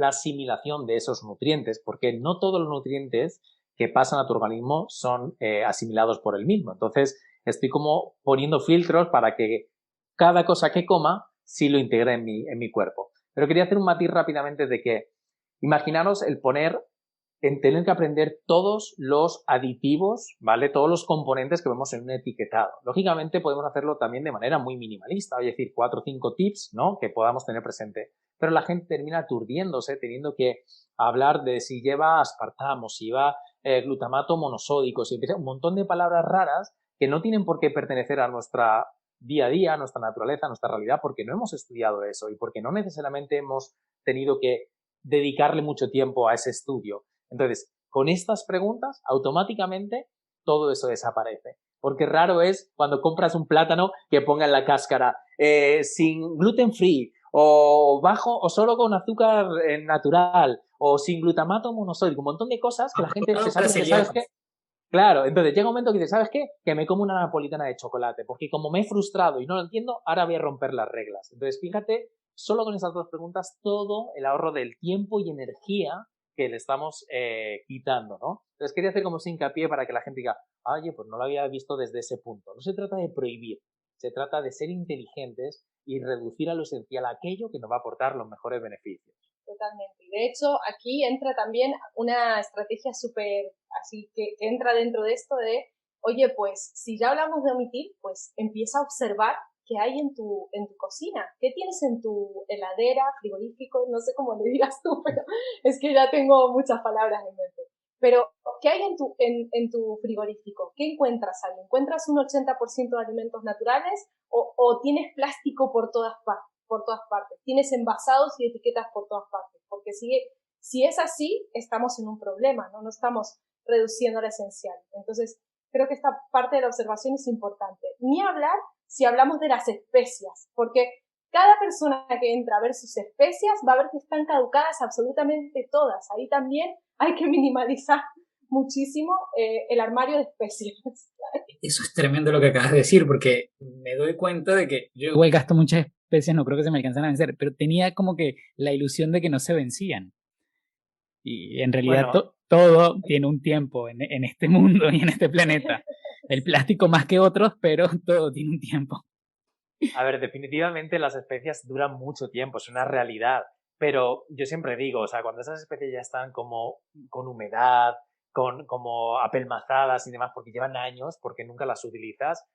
asimilación de esos nutrientes, porque no todos los nutrientes que pasan a tu organismo son asimilados por el mismo. Entonces, estoy como poniendo filtros para que cada cosa que coma sí lo integre en mi cuerpo. Pero quería hacer un matiz rápidamente de que imaginaros en tener que aprender todos los aditivos, ¿vale? Todos los componentes que vemos en un etiquetado. Lógicamente podemos hacerlo también de manera muy minimalista, es decir, 4 o 5 tips, ¿no? Que podamos tener presente. Pero la gente termina aturdiéndose teniendo que hablar de si lleva aspartamo, si lleva glutamato monosódico, si empieza un montón de palabras raras que no tienen por qué pertenecer a nuestra día a día, a nuestra naturaleza, a nuestra realidad, porque no hemos estudiado eso y porque no necesariamente hemos tenido que dedicarle mucho tiempo a ese estudio. Entonces, con estas preguntas, automáticamente todo eso desaparece. Porque raro es cuando compras un plátano que ponga en la cáscara sin gluten free, o bajo, o solo con azúcar natural, o sin glutamato monosódico, un montón de cosas que la gente se sabe que sabes que. Claro, entonces llega un momento que dices, ¿sabes qué? Que me como una napolitana de chocolate, porque como me he frustrado y no lo entiendo, ahora voy a romper las reglas. Entonces, fíjate, solo con esas dos preguntas, todo el ahorro del tiempo y energía que le estamos quitando, ¿no? Entonces, quería hacer como ese hincapié para que la gente diga, oye, pues no lo había visto desde ese punto. No se trata de prohibir, se trata de ser inteligentes y reducir a lo esencial aquello que nos va a aportar los mejores beneficios. Totalmente. De hecho, aquí entra también una estrategia súper así que entra dentro de esto de, oye, pues si ya hablamos de omitir, pues empieza a observar qué hay en tu cocina, qué tienes en tu heladera, frigorífico, no sé cómo le digas tú, pero es que ya tengo muchas palabras en mente. Pero, ¿qué hay en tu frigorífico? ¿Qué encuentras ahí? ¿Encuentras un 80% de alimentos naturales o tienes plástico por todas partes? Tienes envasados y etiquetas por todas partes. Porque si es así, estamos en un problema, ¿no? No estamos reduciendo lo esencial. Entonces, creo que esta parte de la observación es importante. Ni hablar si hablamos de las especias, porque cada persona que entra a ver sus especias va a ver que están caducadas absolutamente todas. Ahí también hay que minimalizar muchísimo el armario de especias. Eso es tremendo lo que acabas de decir, porque me doy cuenta de que yo igual gasto muchas especies, no creo que se me alcancen a vencer, pero tenía como que la ilusión de que no se vencían. Y en realidad todo tiene un tiempo en este mundo y en este planeta. el plástico más que otros, pero todo tiene un tiempo. A ver, definitivamente las especias duran mucho tiempo, es una realidad. Pero yo siempre digo, o sea, cuando esas especies ya están como con humedad, como apelmazadas y demás, porque llevan años, porque nunca las utilizas,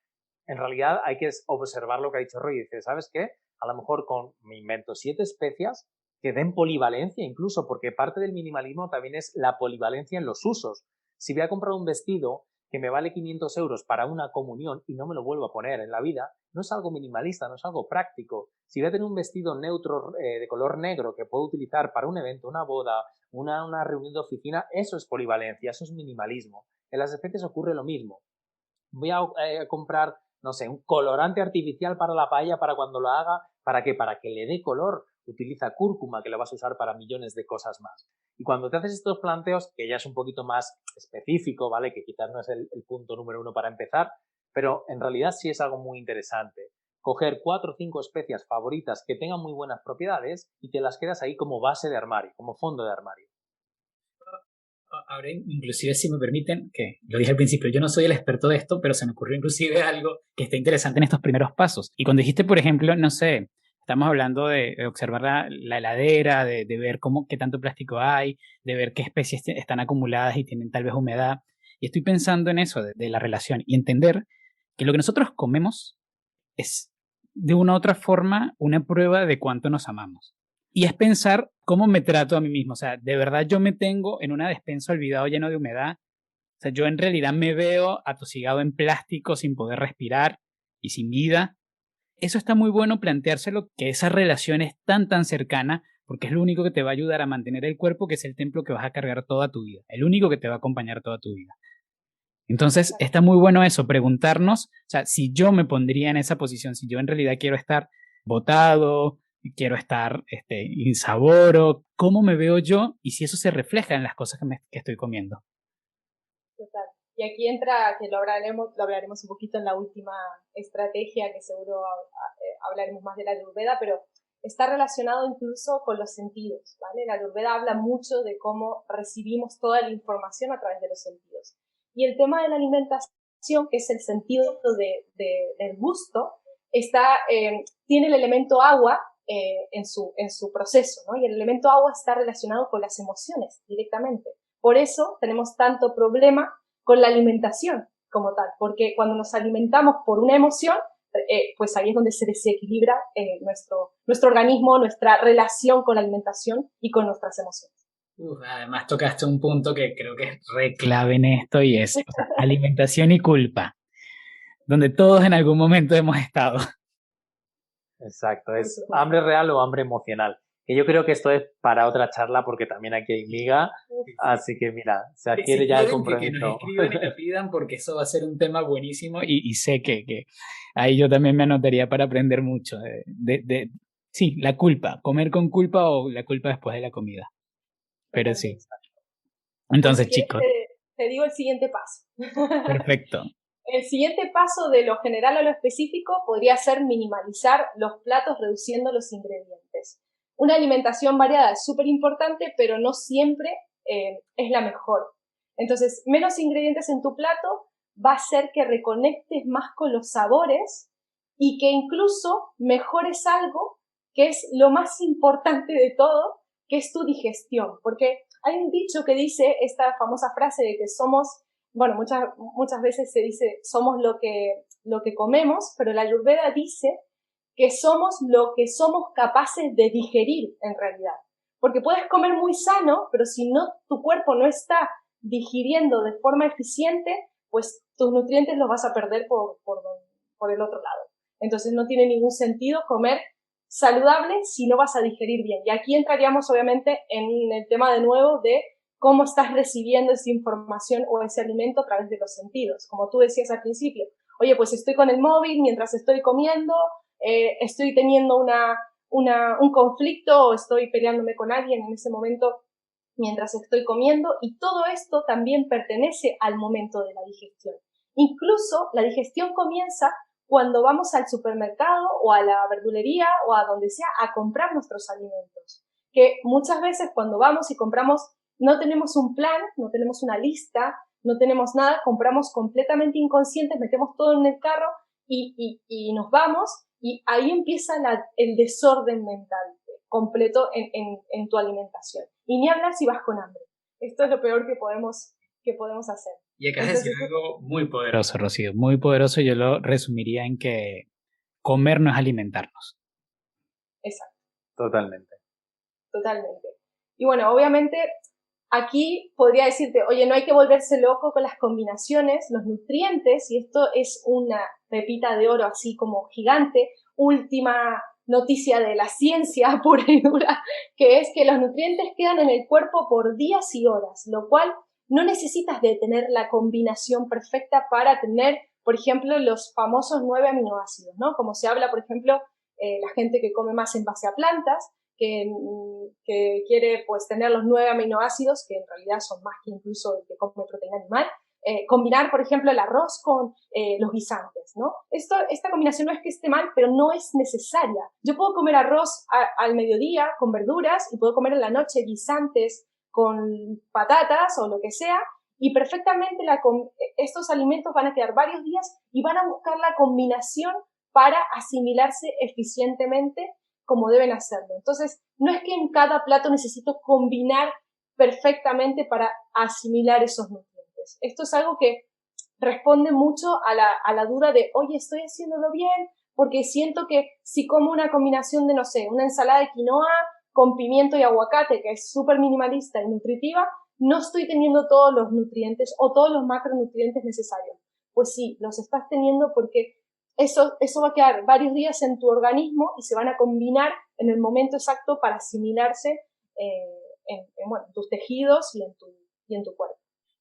en realidad hay que observar lo que ha dicho Roy. Dice, ¿sabes qué? A lo mejor me invento 7 especias que den polivalencia incluso, porque parte del minimalismo también es la polivalencia en los usos. Si voy a comprar un vestido que me vale 500 euros para una comunión y no me lo vuelvo a poner en la vida, no es algo minimalista, no es algo práctico. Si voy a tener un vestido neutro de color negro que puedo utilizar para un evento, una boda, una reunión de oficina, eso es polivalencia, eso es minimalismo. En las especies ocurre lo mismo. Voy a comprar, no sé, un colorante artificial para la paella para cuando lo haga. ¿Para qué? Para que le dé color. Utiliza cúrcuma, que lo vas a usar para millones de cosas más. Y cuando te haces estos planteos, que ya es un poquito más específico, ¿vale? Que quizás no es el punto número 1 para empezar, pero en realidad sí es algo muy interesante. Coger 4 o 5 especias favoritas que tengan muy buenas propiedades y te las quedas ahí como base de armario, como fondo de armario. Ahora, inclusive, si me permiten, que lo dije al principio, yo no soy el experto de esto, pero se me ocurrió inclusive algo que está interesante en estos primeros pasos. Y cuando dijiste, por ejemplo, no sé, estamos hablando de observar la heladera, de ver qué tanto plástico hay, de ver qué especies están acumuladas y tienen tal vez humedad. Y estoy pensando en eso, de la relación, y entender que lo que nosotros comemos es, de una u otra forma, una prueba de cuánto nos amamos. Y es pensar cómo me trato a mí mismo. O sea, de verdad yo me tengo en una despensa olvidado lleno de humedad. O sea, yo en realidad me veo atosigado en plástico sin poder respirar y sin vida. Eso está muy bueno planteárselo, que esa relación es tan cercana, porque es lo único que te va a ayudar a mantener el cuerpo, que es el templo que vas a cargar toda tu vida. El único que te va a acompañar toda tu vida. Entonces, está muy bueno eso, preguntarnos, o sea, si yo me pondría en esa posición, si yo en realidad quiero estar botado, quiero estar insaboro, ¿cómo me veo yo? Y si eso se refleja en las cosas que estoy comiendo. Total. Y aquí entra, que lo hablaremos un poquito en la última estrategia, que seguro hablaremos más de la Ayurveda, pero está relacionado incluso con los sentidos, ¿vale? La Ayurveda habla mucho de cómo recibimos toda la información a través de los sentidos. Y el tema de la alimentación, que es el sentido del gusto, tiene el elemento agua en su proceso, ¿no? Y el elemento agua está relacionado con las emociones directamente. Por eso tenemos tanto problema con la alimentación como tal, porque cuando nos alimentamos por una emoción, pues ahí es donde se desequilibra nuestro organismo, nuestra relación con la alimentación y con nuestras emociones. Además tocaste un punto que creo que es re clave en esto y es, o sea, alimentación y culpa, donde todos en algún momento hemos estado. Exacto, es hambre real o hambre emocional. Que yo creo que esto es para otra charla porque también aquí hay miga, así que mira, se adquiere ya el compromiso. Que nos escriban y lo pidan porque eso va a ser un tema buenísimo y sé que ahí yo también me anotaría para aprender mucho sí, la culpa, comer con culpa o la culpa después de la comida. Pero sí. Entonces, chicos. Te digo el siguiente paso. Perfecto. El siguiente paso de lo general a lo específico podría ser minimalizar los platos reduciendo los ingredientes. Una alimentación variada es súper importante, pero no siempre es la mejor. Entonces, menos ingredientes en tu plato va a hacer que reconectes más con los sabores y que incluso mejores algo que es lo más importante de todo, que es tu digestión. Porque hay un dicho que dice esta famosa frase de que somos, bueno, muchas veces se dice somos lo que comemos, pero la Ayurveda dice que somos lo que somos capaces de digerir en realidad. Porque puedes comer muy sano, pero si no, tu cuerpo no está digiriendo de forma eficiente, pues tus nutrientes los vas a perder por el otro lado. Entonces no tiene ningún sentido comer saludable si no vas a digerir bien. Y aquí entraríamos obviamente en el tema de nuevo de cómo estás recibiendo esa información o ese alimento a través de los sentidos. Como tú decías al principio, oye, pues estoy con el móvil mientras estoy comiendo, estoy teniendo un conflicto o estoy peleándome con alguien en ese momento mientras estoy comiendo, y todo esto también pertenece al momento de la digestión. Incluso la digestión comienza cuando vamos al supermercado o a la verdulería o a donde sea a comprar nuestros alimentos, que muchas veces cuando vamos y compramos no tenemos un plan, no tenemos una lista, no tenemos nada, compramos completamente inconscientes, metemos todo en el carro y nos vamos, y ahí empieza el desorden mental completo en tu alimentación. Y ni hablar si vas con hambre. Esto es lo peor que podemos hacer. Y acá es algo muy poderoso, Rocío, muy poderoso. Yo lo resumiría en que comer no es alimentarnos. Exacto. Totalmente. Y bueno, obviamente aquí podría decirte, oye, no hay que volverse loco con las combinaciones, los nutrientes, y esto es una pepita de oro así como gigante, última noticia de la ciencia pura y dura, que es que los nutrientes quedan en el cuerpo por días y horas, lo cual no necesitas de tener la combinación perfecta para tener, por ejemplo, los famosos 9 aminoácidos, ¿no? Como se habla, por ejemplo, la gente que come más en base a plantas, que quiere pues tener los 9 aminoácidos, que en realidad son más que incluso el que come proteína animal, combinar, por ejemplo, el arroz con los guisantes, ¿no? Esta combinación no es que esté mal, pero no es necesaria. Yo puedo comer arroz al mediodía con verduras y puedo comer en la noche guisantes con patatas o lo que sea, y perfectamente estos alimentos van a quedar varios días y van a buscar la combinación para asimilarse eficientemente como deben hacerlo. Entonces, no es que en cada plato necesito combinar perfectamente para asimilar esos nutrientes. Esto es algo que responde mucho a la duda de, oye, ¿estoy haciéndolo bien? Porque siento que si como una combinación de, no sé, una ensalada de quinoa con pimiento y aguacate, que es súper minimalista y nutritiva, no estoy teniendo todos los nutrientes o todos los macronutrientes necesarios. Pues sí, los estás teniendo porque eso va a quedar varios días en tu organismo y se van a combinar en el momento exacto para asimilarse en tus tejidos y en tu cuerpo.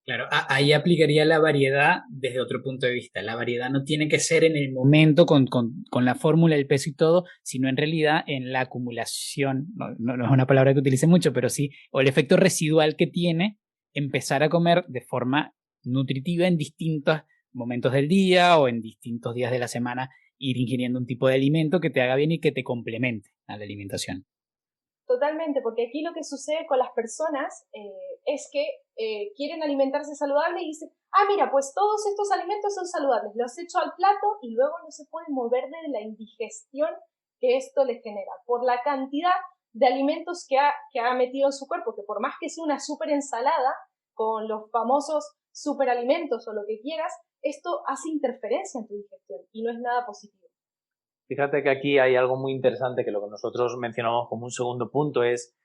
Claro, ahí aplicaría la variedad desde otro punto de vista. La variedad no tiene que ser en el momento con la fórmula, el peso y todo, sino en realidad en la acumulación, no es una palabra que utilice mucho, pero sí, o el efecto residual que tiene empezar a comer de forma nutritiva en distintos momentos del día o en distintos días de la semana, ir ingiriendo un tipo de alimento que te haga bien y que te complemente a la alimentación. Totalmente, porque aquí lo que sucede con las personas es que quieren alimentarse saludable y dicen, mira, pues todos estos alimentos son saludables, los echo al plato y luego no se pueden mover de la indigestión que esto les genera, por la cantidad de alimentos que ha metido en su cuerpo, que por más que sea una súper ensalada con los famosos superalimentos o lo que quieras, esto hace interferencia en tu digestión y no es nada positivo. Fíjate que aquí hay algo muy interesante que lo que nosotros mencionamos como un segundo punto es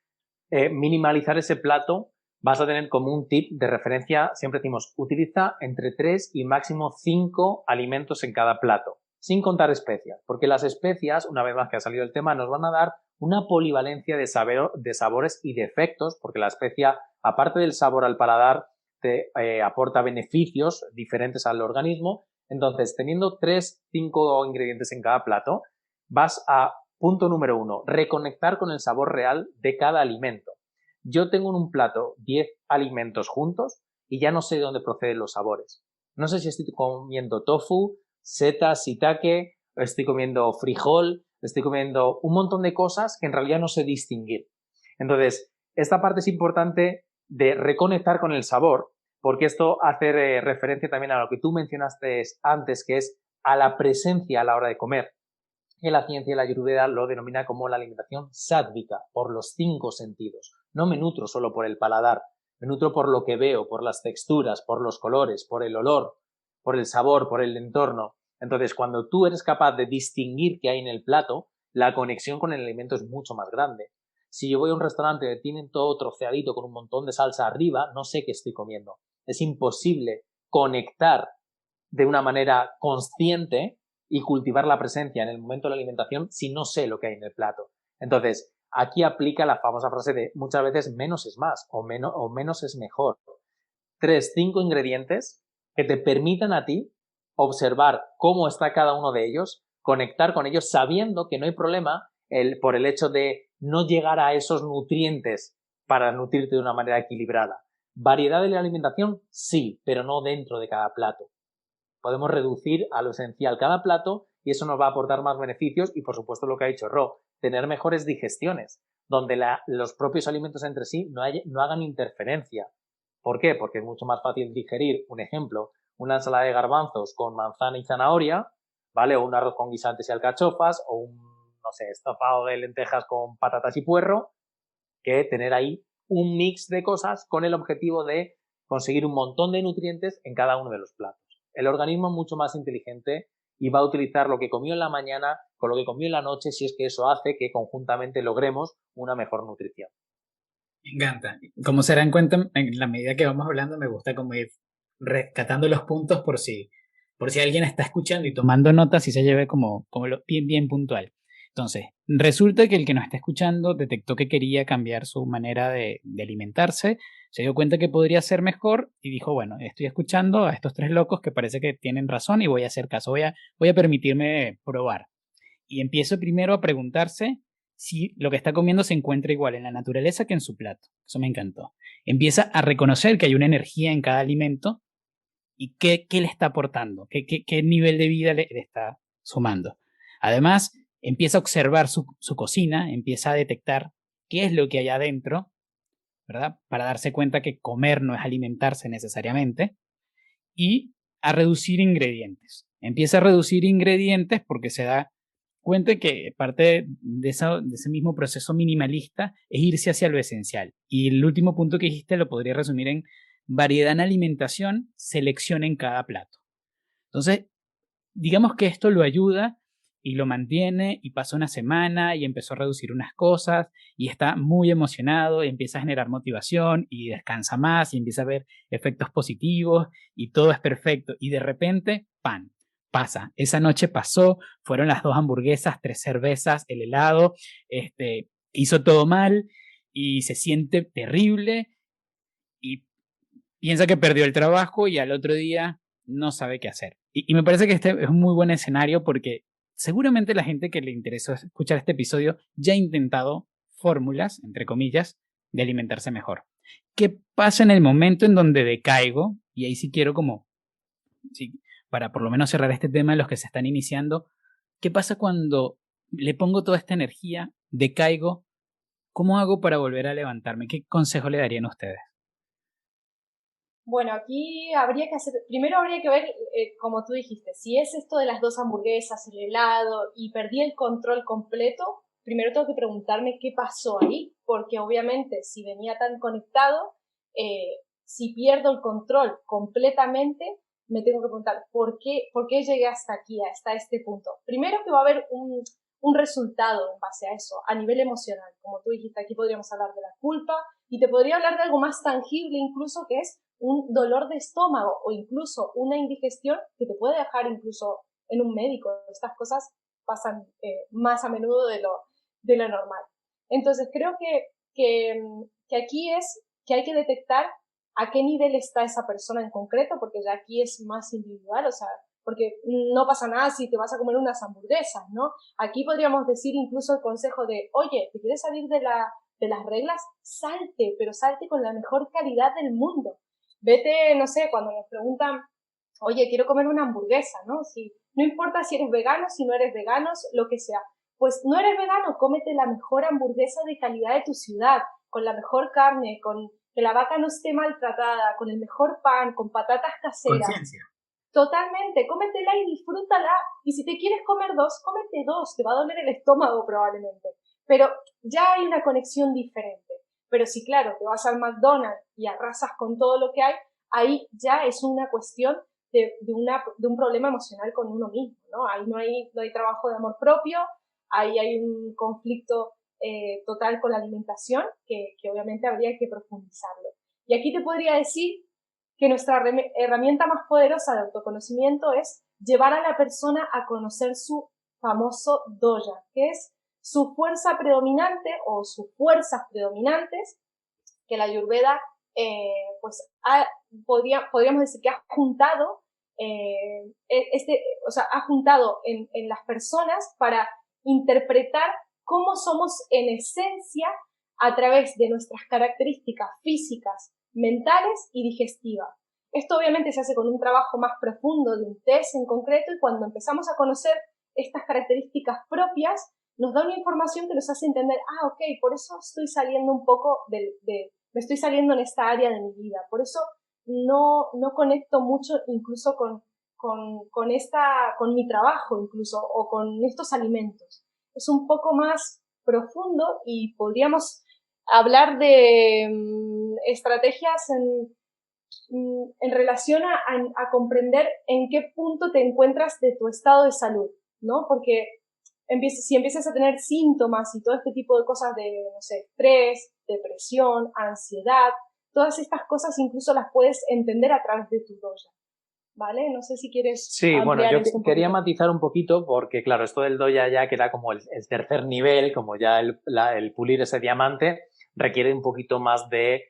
minimalizar ese plato. Vas a tener como un tip de referencia, siempre decimos, utiliza entre 3 y máximo 5 alimentos en cada plato, sin contar especias, porque las especias, una vez más que ha salido el tema, nos van a dar una polivalencia de sabores y de efectos, porque la especia, aparte del sabor al paladar, te aporta beneficios diferentes al organismo. Entonces, teniendo 3, 5 ingredientes en cada plato, vas a, punto número 1, reconectar con el sabor real de cada alimento. Yo tengo en un plato 10 alimentos juntos y ya no sé de dónde proceden los sabores. No sé si estoy comiendo tofu, setas, shiitake, estoy comiendo frijol, estoy comiendo un montón de cosas que en realidad no sé distinguir. Entonces, esta parte es importante de reconectar con el sabor, porque esto hace referencia también a lo que tú mencionaste antes, que es a la presencia a la hora de comer. Y la ciencia y la Ayurveda lo denomina como la alimentación sádvica, por los 5 sentidos. No me nutro solo por el paladar, me nutro por lo que veo, por las texturas, por los colores, por el olor, por el sabor, por el entorno. Entonces, cuando tú eres capaz de distinguir qué hay en el plato, la conexión con el alimento es mucho más grande. Si yo voy a un restaurante que tienen todo troceadito con un montón de salsa arriba, no sé qué estoy comiendo. Es imposible conectar de una manera consciente y cultivar la presencia en el momento de la alimentación si no sé lo que hay en el plato. Entonces, aquí aplica la famosa frase de muchas veces menos es más o menos es mejor. 3, 5 ingredientes que te permitan a ti observar cómo está cada uno de ellos, conectar con ellos sabiendo que no hay problema por el hecho de no llegar a esos nutrientes para nutrirte de una manera equilibrada. ¿Variedad de la alimentación? Sí, pero no dentro de cada plato. Podemos reducir a lo esencial cada plato y eso nos va a aportar más beneficios y, por supuesto, lo que ha dicho Ro, tener mejores digestiones, donde los propios alimentos entre sí no hagan interferencia. ¿Por qué? Porque es mucho más fácil digerir, un ejemplo, una ensalada de garbanzos con manzana y zanahoria, ¿vale? O un arroz con guisantes y alcachofas, o un, no sé, estofado de lentejas con patatas y puerro, que tener ahí un mix de cosas con el objetivo de conseguir un montón de nutrientes en cada uno de los platos. El organismo es mucho más inteligente y va a utilizar lo que comió en la mañana con lo que comió en la noche, si es que eso hace que conjuntamente logremos una mejor nutrición. Me encanta. Como se dan cuenta, en la medida que vamos hablando, me gusta como ir rescatando los puntos por si alguien está escuchando y tomando notas y se lleve como lo bien, bien puntual. Entonces, resulta que el que nos está escuchando detectó que quería cambiar su manera de alimentarse, se dio cuenta que podría ser mejor y dijo, bueno, estoy escuchando a estos tres locos que parece que tienen razón y voy a hacer caso, voy a permitirme probar. Y empiezo primero a preguntarse si lo que está comiendo se encuentra igual en la naturaleza que en su plato. Eso me encantó. Empieza a reconocer que hay una energía en cada alimento y qué le está aportando, qué nivel de vida le está sumando. Además, empieza a observar su cocina, empieza a detectar qué es lo que hay adentro, ¿verdad? Para darse cuenta que comer no es alimentarse necesariamente, y a reducir ingredientes. Empieza a reducir ingredientes porque se da cuenta que parte de ese mismo proceso minimalista es irse hacia lo esencial. Y el último punto que dijiste lo podría resumir en variedad en alimentación, selección en cada plato. Entonces, digamos que esto lo ayuda y lo mantiene y pasa una semana y empezó a reducir unas cosas y está muy emocionado y empieza a generar motivación y descansa más y empieza a ver efectos positivos y todo es perfecto y de repente, ¡pam! Pasa. Esa noche pasó, fueron las 2 hamburguesas, 3 cervezas, el helado, hizo todo mal y se siente terrible y piensa que perdió el trabajo y al otro día no sabe qué hacer. Y me parece que este es un muy buen escenario porque seguramente la gente que le interesó escuchar este episodio ya ha intentado fórmulas, entre comillas, de alimentarse mejor. ¿Qué pasa en el momento en donde decaigo? Y ahí sí quiero como, sí, para por lo menos cerrar este tema de los que se están iniciando, ¿qué pasa cuando le pongo toda esta energía, decaigo? ¿Cómo hago para volver a levantarme? ¿Qué consejo le darían ustedes? Bueno, aquí habría que hacer, primero habría que ver, como tú dijiste, si es esto de las 2 hamburguesas, el helado y perdí el control completo, primero tengo que preguntarme qué pasó ahí, porque obviamente si venía tan conectado, si pierdo el control completamente, me tengo que preguntar por qué llegué hasta aquí, hasta este punto. Primero que va a haber un resultado en base a eso, a nivel emocional. Como tú dijiste, aquí podríamos hablar de la culpa y te podría hablar de algo más tangible incluso, que es un dolor de estómago o incluso una indigestión que te puede dejar incluso en un médico. Estas cosas pasan más a menudo de lo normal. Entonces creo que aquí es que hay que detectar a qué nivel está esa persona en concreto, porque ya aquí es más individual, o sea, porque no pasa nada si te vas a comer unas hamburguesas, ¿no? Aquí podríamos decir incluso el consejo de, oye, ¿te quieres salir de las reglas? Salte, pero salte con la mejor calidad del mundo. Vete, no sé, cuando nos preguntan, oye, quiero comer una hamburguesa, ¿no? Si, no importa si eres vegano, si no eres vegano, lo que sea. Pues no eres vegano, cómete la mejor hamburguesa de calidad de tu ciudad, con la mejor carne, con que la vaca no esté maltratada, con el mejor pan, con patatas caseras. Conciencia. Totalmente, cómetela y disfrútala. Y si te quieres comer dos, cómete dos, te va a doler el estómago probablemente. Pero ya hay una conexión diferente. Pero si, claro, te vas al McDonald's y arrasas con todo lo que hay, ahí ya es una cuestión de un problema emocional con uno mismo, ¿no? Ahí no hay trabajo de amor propio, ahí hay un conflicto total con la alimentación que obviamente habría que profundizarlo. Y aquí te podría decir que nuestra herramienta más poderosa de autoconocimiento es llevar a la persona a conocer su famoso doya, que es su fuerza predominante o sus fuerzas predominantes, que la Ayurveda pues podríamos decir que ha juntado o sea, ha juntado en las personas para interpretar cómo somos en esencia a través de nuestras características físicas, mentales y digestivas. Esto obviamente se hace con un trabajo más profundo de un test en concreto y cuando empezamos a conocer estas características propias, nos da una información que nos hace entender, ok, por eso estoy saliendo un poco me estoy saliendo en esta área de mi vida. Por eso no conecto mucho incluso con mi trabajo incluso, o con estos alimentos. Es un poco más profundo y podríamos hablar de estrategias en relación a comprender en qué punto te encuentras de tu estado de salud, ¿no? Porque si empiezas a tener síntomas y todo este tipo de cosas de, no sé, estrés, depresión, ansiedad, todas estas cosas incluso las puedes entender a través de tu doya, ¿vale? No sé si quieres Sí, bueno, yo quería poquito. matizar un poquito porque, claro, esto del doya ya que era como el tercer nivel, como ya el pulir ese diamante, requiere un poquito más de,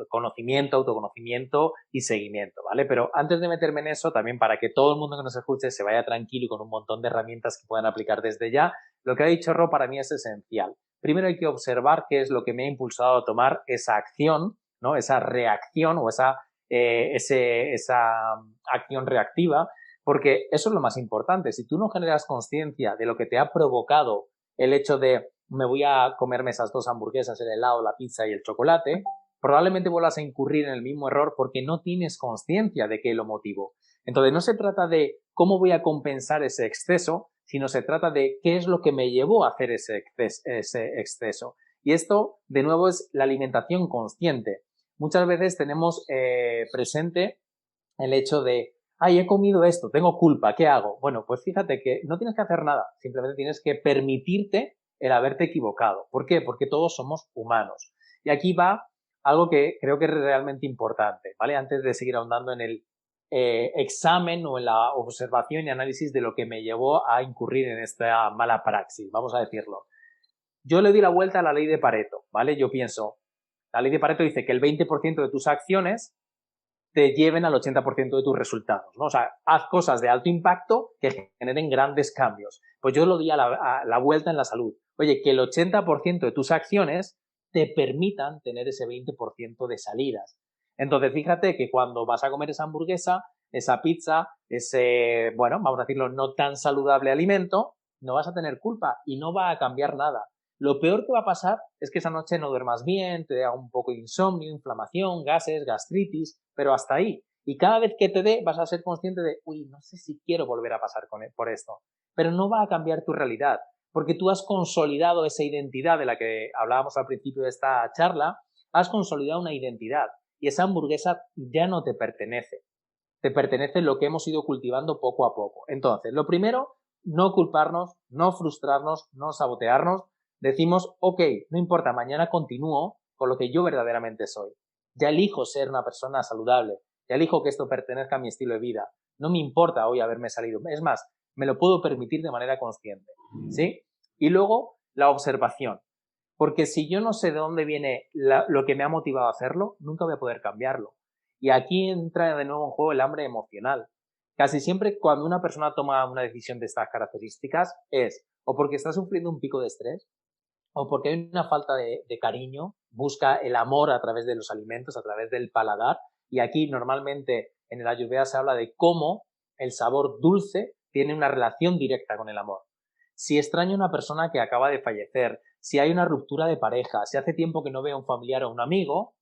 conocimiento, autoconocimiento y seguimiento, ¿vale? Pero antes de meterme en eso, también para que todo el mundo que nos escuche se vaya tranquilo y con un montón de herramientas que puedan aplicar desde ya, lo que ha dicho Ro para mí es esencial. Primero hay que observar qué es lo que me ha impulsado a tomar esa acción, ¿no? Esa reacción o esa acción reactiva, porque eso es lo más importante. Si tú no generas conciencia de lo que te ha provocado el hecho de me voy a comerme esas 2 hamburguesas, el helado, la pizza y el chocolate, probablemente vuelvas a incurrir en el mismo error porque no tienes conciencia de qué lo motivó. Entonces no se trata de cómo voy a compensar ese exceso, sino se trata de qué es lo que me llevó a hacer ese exceso. Y esto, de nuevo, es la alimentación consciente. Muchas veces tenemos presente el hecho de, ay, he comido esto, tengo culpa, ¿qué hago? Bueno, pues fíjate que no tienes que hacer nada, simplemente tienes que permitirte el haberte equivocado. ¿Por qué? Porque todos somos humanos. Y aquí va algo que creo que es realmente importante, ¿vale? Antes de seguir ahondando en el examen o en la observación y análisis de lo que me llevó a incurrir en esta mala praxis, vamos a decirlo. Yo le di la vuelta a la ley de Pareto, ¿vale? Yo pienso, la ley de Pareto dice que el 20% de tus acciones te lleven al 80% de tus resultados, ¿no? O sea, haz cosas de alto impacto que generen grandes cambios. Pues yo lo di a la vuelta en la salud. Oye, que el 80% de tus acciones te permitan tener ese 20% de salidas. Entonces, fíjate que cuando vas a comer esa hamburguesa, esa pizza, ese, bueno, vamos a decirlo, no tan saludable alimento, no vas a tener culpa y no va a cambiar nada. Lo peor que va a pasar es que esa noche no duermas bien, te da un poco de insomnio, inflamación, gases, gastritis, pero hasta ahí. Y cada vez que te dé vas a ser consciente de, uy, no sé si quiero volver a pasar por esto. Pero no va a cambiar tu realidad, porque tú has consolidado esa identidad de la que hablábamos al principio de esta charla, has consolidado una identidad y esa hamburguesa ya no te pertenece. Te pertenece lo que hemos ido cultivando poco a poco. Entonces, lo primero, no culparnos, no frustrarnos, no sabotearnos. Decimos, ok, no importa, mañana continúo con lo que yo verdaderamente soy. Ya elijo ser una persona saludable. Ya elijo que esto pertenezca a mi estilo de vida. No me importa hoy haberme salido. Es más, me lo puedo permitir de manera consciente. ¿Sí? Y luego, la observación. Porque si yo no sé de dónde viene lo que me ha motivado a hacerlo, nunca voy a poder cambiarlo. Y aquí entra de nuevo en juego el hambre emocional. Casi siempre cuando una persona toma una decisión de estas características es o porque está sufriendo un pico de estrés, o porque hay una falta de cariño, busca el amor a través de los alimentos, a través del paladar. Y aquí normalmente en el Ayurveda se habla de cómo el sabor dulce tiene una relación directa con el amor. Si extraño a una persona que acaba de fallecer, si hay una ruptura de pareja, si hace tiempo que no veo a un familiar o un amigo,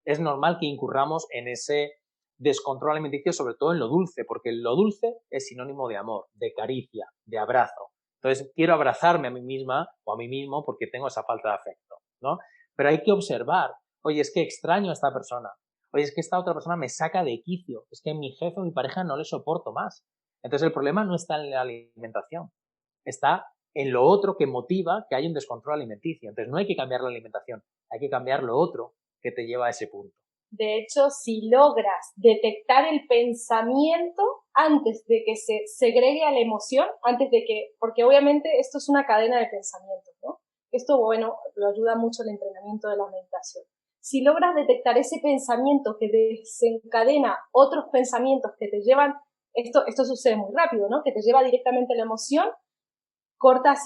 es normal que incurramos en ese descontrol alimenticio, sobre todo en lo dulce, porque lo dulce es sinónimo de amor, de caricia, de abrazo. Entonces, quiero abrazarme a mí misma o a mí mismo porque tengo esa falta de afecto, ¿no? Pero hay que observar, oye, es que extraño a esta persona, oye, es que esta otra persona me saca de quicio, es que mi jefe o mi pareja no le soporto más. Entonces, el problema no está en la alimentación, está en lo otro que motiva que haya un descontrol alimenticio. Entonces, no hay que cambiar la alimentación, hay que cambiar lo otro que te lleva a ese punto. De hecho, si logras detectar el pensamiento antes de que se segregue a la emoción, antes de que, porque obviamente esto es una cadena de pensamientos, ¿no? Esto, bueno, lo ayuda mucho el entrenamiento de la meditación. Si logras detectar ese pensamiento que desencadena otros pensamientos que te llevan, esto sucede muy rápido, ¿no? Que te lleva directamente a la emoción, cortas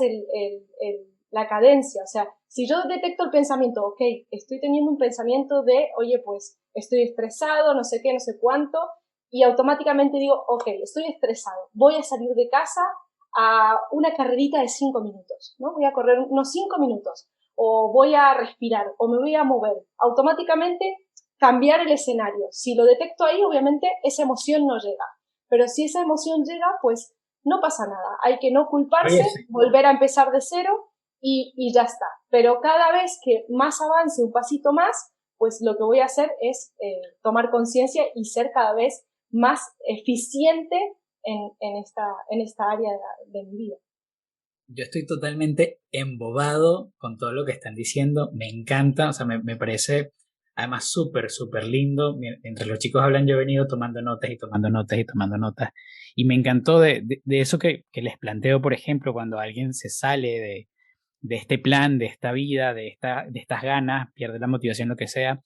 la cadencia. O sea, si yo detecto el pensamiento, ok, estoy teniendo un pensamiento de, oye, pues estoy estresado, no sé qué, no sé cuánto, y automáticamente digo, ok, estoy estresado, voy a salir de casa a una carrerita de 5 minutos, ¿no? Voy a correr unos 5 minutos. o voy a respirar, o me voy a mover. Automáticamente cambiar el escenario. Si lo detecto ahí, obviamente esa emoción no llega. Pero si esa emoción llega, pues no pasa nada. Hay que no culparse, volver a empezar de cero y ya está. Pero cada vez que más avance un pasito más, pues lo que voy a hacer es tomar conciencia y ser cada vez más eficiente en esta área de mi vida. Yo estoy totalmente embobado con todo lo que están diciendo, me encanta, o sea, me parece además súper, súper lindo. Mientras los chicos hablan, yo he venido tomando notas y tomando notas y tomando notas. Y me encantó de eso que les planteo, por ejemplo, cuando alguien se sale de este plan, de esta vida, de estas ganas, pierde la motivación, lo que sea.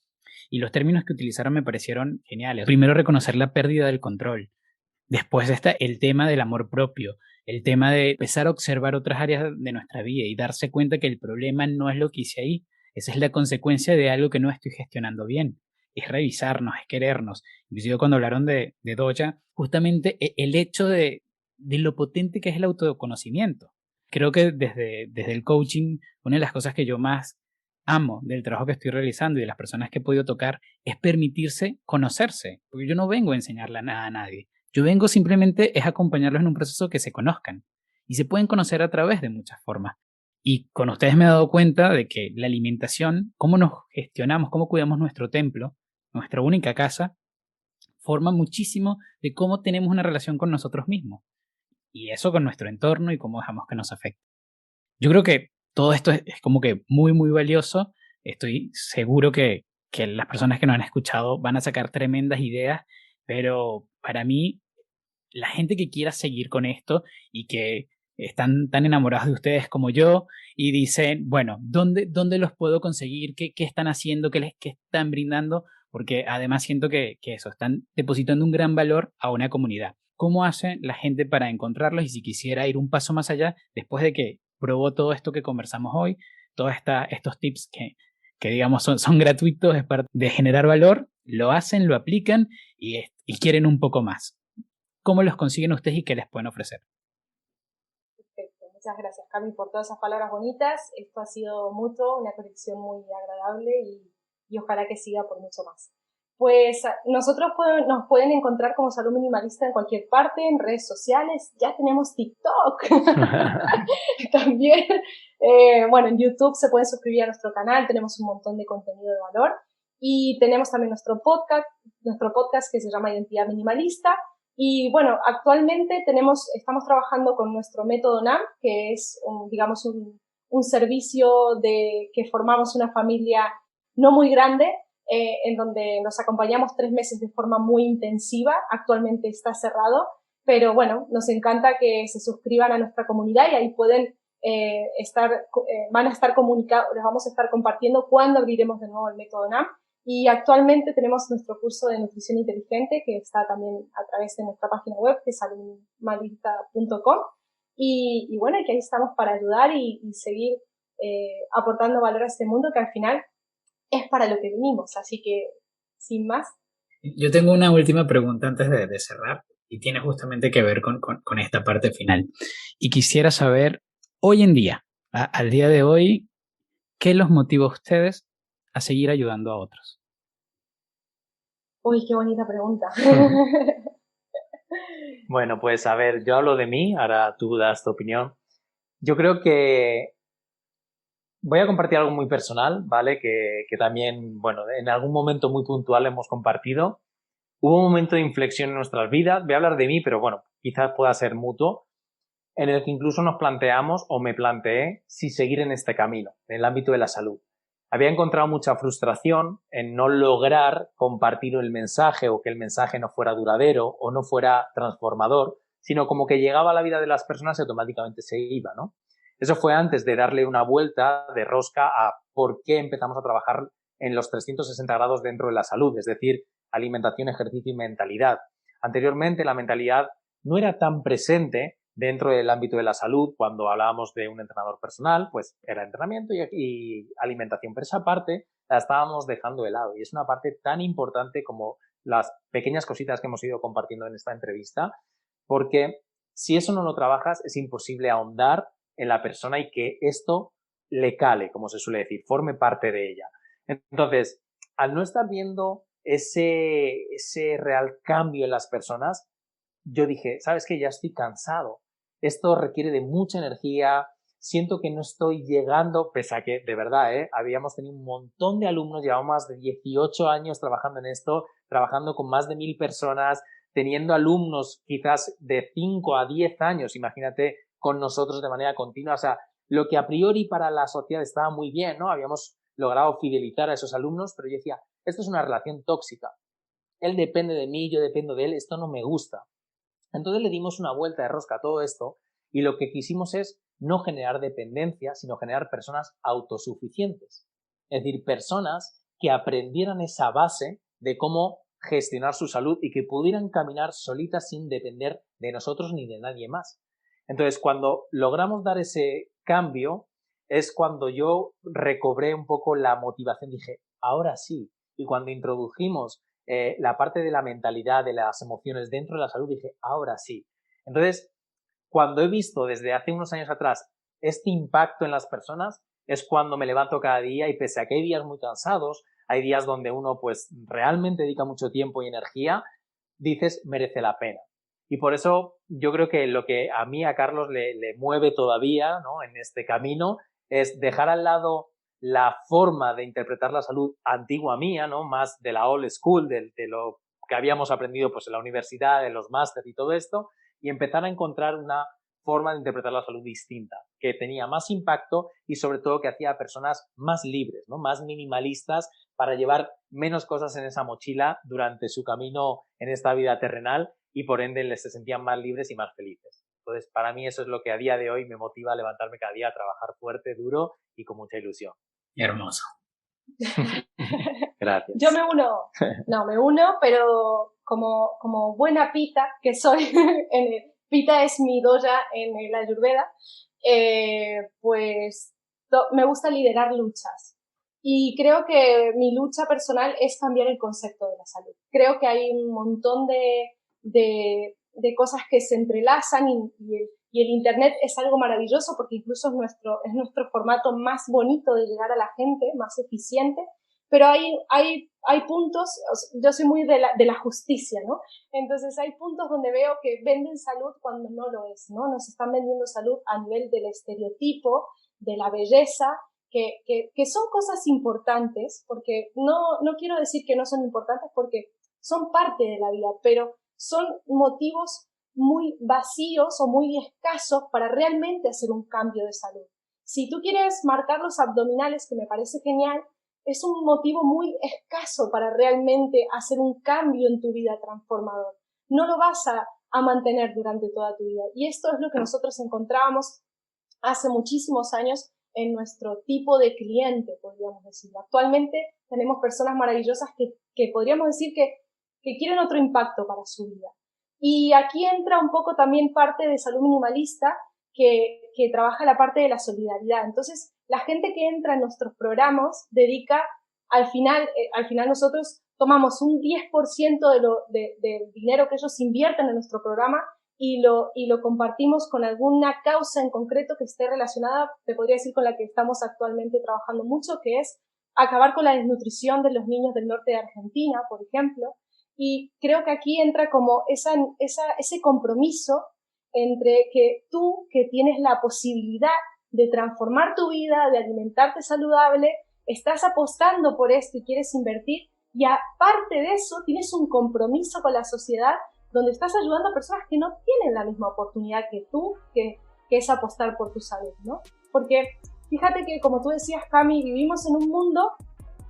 Y los términos que utilizaron me parecieron geniales. Primero, reconocer la pérdida del control. Después está el tema del amor propio, el tema de empezar a observar otras áreas de nuestra vida y darse cuenta que el problema no es lo que hice ahí, esa es la consecuencia de algo que no estoy gestionando bien. Es revisarnos, es querernos. Inclusive cuando hablaron de Doja, justamente el hecho de lo potente que es el autoconocimiento. Creo que desde el coaching, una de las cosas que yo más amo del trabajo que estoy realizando y de las personas que he podido tocar es permitirse conocerse. Porque yo no vengo a enseñarle nada a nadie. Yo vengo simplemente es acompañarlos en un proceso que se conozcan. Y se pueden conocer a través de muchas formas. Y con ustedes me he dado cuenta de que la alimentación, cómo nos gestionamos, cómo cuidamos nuestro templo, nuestra única casa, forma muchísimo de cómo tenemos una relación con nosotros mismos. Y eso con nuestro entorno y cómo dejamos que nos afecte. Yo creo que todo esto es como que muy, muy valioso. Estoy seguro que las personas que nos han escuchado van a sacar tremendas ideas, pero para mí, la gente que quiera seguir con esto y que están tan enamorados de ustedes como yo y dicen, bueno, ¿dónde los puedo conseguir? ¿Qué están haciendo? ¿Qué están brindando? Porque además siento que eso, están depositando un gran valor a una comunidad. ¿Cómo hace la gente para encontrarlos? Y si quisiera ir un paso más allá, después de que probó todo esto que conversamos hoy, todos estos tips que digamos son gratuitos, es para de generar valor, lo hacen, lo aplican y quieren un poco más. ¿Cómo los consiguen ustedes y qué les pueden ofrecer? Perfecto, muchas gracias, Cami, por todas esas palabras bonitas. Esto ha sido mutuo, una conexión muy agradable y ojalá que siga por mucho más. Pues nosotros nos pueden encontrar como Salud Minimalista en cualquier parte, en redes sociales. Ya tenemos TikTok también. Bueno, en YouTube se pueden suscribir a nuestro canal, tenemos un montón de contenido de valor. Y tenemos también nuestro podcast que se llama Identidad Minimalista. Y bueno, actualmente estamos trabajando con nuestro método NAM, que es, digamos, un servicio que formamos una familia no muy grande, en donde nos acompañamos 3 meses de forma muy intensiva. Actualmente está cerrado, pero bueno, nos encanta que se suscriban a nuestra comunidad y ahí pueden van a estar comunicados, les vamos a estar compartiendo cuándo abriremos de nuevo el método NAM. Y actualmente tenemos nuestro curso de nutrición inteligente que está también a través de nuestra página web, que es saludminimalista.com. Y bueno, que ahí estamos para ayudar y seguir aportando valor a este mundo que al final es para lo que vinimos. Así que, sin más. Yo tengo una última pregunta antes de cerrar y tiene justamente que ver con esta parte final. Y quisiera saber, hoy en día, al día de hoy, ¿qué los motiva a ustedes a seguir ayudando a otros? Uy, qué bonita pregunta. Bueno, pues a ver, yo hablo de mí, ahora tú das tu opinión. Yo creo que voy a compartir algo muy personal, ¿vale? Que también, bueno, en algún momento muy puntual hemos compartido. Hubo un momento de inflexión en nuestras vidas, voy a hablar de mí, pero bueno, quizás pueda ser mutuo, en el que incluso nos planteamos, o me planteé, si seguir en este camino, en el ámbito de la salud. Había encontrado mucha frustración en no lograr compartir el mensaje o que el mensaje no fuera duradero o no fuera transformador, sino como que llegaba a la vida de las personas y automáticamente se iba, ¿no? Eso fue antes de darle una vuelta de rosca a por qué empezamos a trabajar en los 360 grados dentro de la salud, es decir, alimentación, ejercicio y mentalidad. Anteriormente la mentalidad no era tan presente dentro del ámbito de la salud. Cuando hablábamos de un entrenador personal, pues era entrenamiento y alimentación, pero esa parte la estábamos dejando de lado y es una parte tan importante como las pequeñas cositas que hemos ido compartiendo en esta entrevista, porque si eso no lo trabajas es imposible ahondar en la persona y que esto le cale, como se suele decir, forme parte de ella. Entonces, al no estar viendo ese real cambio en las personas, yo dije, ¿sabes qué? Ya estoy cansado. Esto requiere de mucha energía. Siento que no estoy llegando, pese a que, de verdad, habíamos tenido un montón de alumnos, llevamos más de 18 años trabajando en esto, trabajando con más de 1000 personas, teniendo alumnos quizás de 5 a 10 años, imagínate, con nosotros de manera continua. O sea, lo que a priori para la sociedad estaba muy bien, ¿no? Habíamos logrado fidelizar a esos alumnos, pero yo decía, esto es una relación tóxica. Él depende de mí, yo dependo de él, esto no me gusta. Entonces le dimos una vuelta de rosca a todo esto y lo que quisimos es no generar dependencia, sino generar personas autosuficientes. Es decir, personas que aprendieran esa base de cómo gestionar su salud y que pudieran caminar solitas sin depender de nosotros ni de nadie más. Entonces, cuando logramos dar ese cambio, es cuando yo recobré un poco la motivación. Dije, ahora sí. Y cuando introdujimos la parte de la mentalidad, de las emociones dentro de la salud, dije, ahora sí. Entonces, cuando he visto desde hace unos años atrás este impacto en las personas, es cuando me levanto cada día y pese a que hay días muy cansados, hay días donde uno pues realmente dedica mucho tiempo y energía, dices, merece la pena. Y por eso yo creo que lo que a mí, a Carlos, le mueve todavía, ¿no?, en este camino es dejar al lado la forma de interpretar la salud antigua mía, ¿no?, más de la old school, de lo que habíamos aprendido pues en la universidad, en los másteres y todo esto, y empezar a encontrar una forma de interpretar la salud distinta, que tenía más impacto y sobre todo que hacía a personas más libres, ¿no?, más minimalistas, para llevar menos cosas en esa mochila durante su camino en esta vida terrenal y por ende se sentían más libres y más felices. Entonces, para mí eso es lo que a día de hoy me motiva a levantarme cada día, a trabajar fuerte, duro y con mucha ilusión. Hermoso. Gracias. Yo me uno, pero como buena pita que soy, pita es mi doya en el Ayurveda, pues me gusta liderar luchas. Y creo que mi lucha personal es cambiar el concepto de la salud. Creo que hay un montón de cosas que se entrelazan y el Internet es algo maravilloso porque incluso es nuestro formato más bonito de llegar a la gente, más eficiente, pero hay puntos, yo soy muy de la justicia, ¿no? Entonces hay puntos donde veo que venden salud cuando no lo es, ¿no? Nos están vendiendo salud a nivel del estereotipo, de la belleza, que son cosas importantes, porque no quiero decir que no son importantes porque son parte de la vida, pero son motivos muy vacíos o muy escasos para realmente hacer un cambio de salud. Si tú quieres marcar los abdominales, que me parece genial, es un motivo muy escaso para realmente hacer un cambio en tu vida transformador. No lo vas a mantener durante toda tu vida. Y esto es lo que nosotros encontrábamos hace muchísimos años en nuestro tipo de cliente, podríamos decir. Actualmente tenemos personas maravillosas que podríamos decir que quieren otro impacto para su vida. Y aquí entra un poco también parte de salud minimalista que trabaja la parte de la solidaridad. Entonces, la gente que entra en nuestros programas dedica, al final nosotros tomamos un 10% del dinero que ellos invierten en nuestro programa y lo compartimos con alguna causa en concreto que esté relacionada, te podría decir, con la que estamos actualmente trabajando mucho, que es acabar con la desnutrición de los niños del norte de Argentina, por ejemplo. Y creo que aquí entra como ese compromiso entre que tú, que tienes la posibilidad de transformar tu vida, de alimentarte saludable, estás apostando por esto y quieres invertir, y aparte de eso tienes un compromiso con la sociedad donde estás ayudando a personas que no tienen la misma oportunidad que tú, que es apostar por tu salud, ¿no? Porque fíjate que, como tú decías, Cami, vivimos en un mundo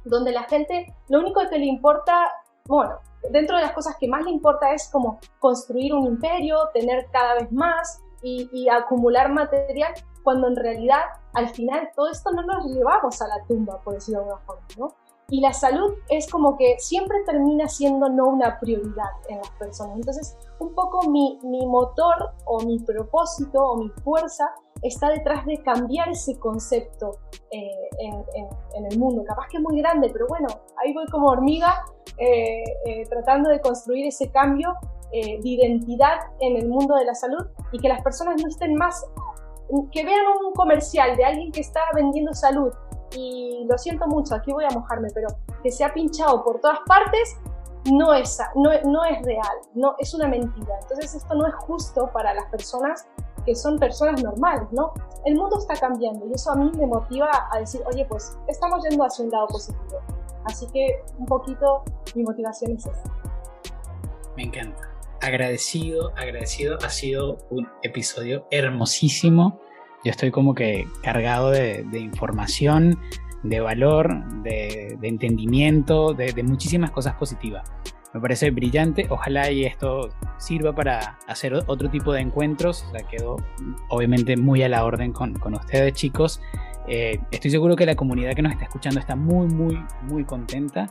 donde la gente, lo único que le importa, bueno, dentro de las cosas que más le importa es como construir un imperio, tener cada vez más y acumular material, cuando en realidad, al final, todo esto no nos llevamos a la tumba, por decirlo de alguna forma, ¿no? Y la salud es como que siempre termina siendo no una prioridad en las personas. Entonces, un poco mi motor o mi propósito o mi fuerza está detrás de cambiar ese concepto en el mundo. Capaz que es muy grande, pero bueno, ahí voy como hormiga tratando de construir ese cambio de identidad en el mundo de la salud y que las personas no estén más que vean un comercial de alguien que está vendiendo salud y lo siento mucho, aquí voy a mojarme, pero que se ha pinchado por todas partes, no es real, no, es una mentira. Entonces esto no es justo para las personas que son personas normales, ¿no? El mundo está cambiando y eso a mí me motiva a decir, oye, pues estamos yendo hacia un lado positivo. Así que un poquito mi motivación es esa. Me encanta. Agradecido. Ha sido un episodio hermosísimo. Yo estoy como que cargado de información, de valor, de entendimiento, de muchísimas cosas positivas. Me parece brillante. Ojalá y esto sirva para hacer otro tipo de encuentros. O sea, quedo obviamente muy a la orden con ustedes, chicos. Estoy seguro que la comunidad que nos está escuchando está muy contenta.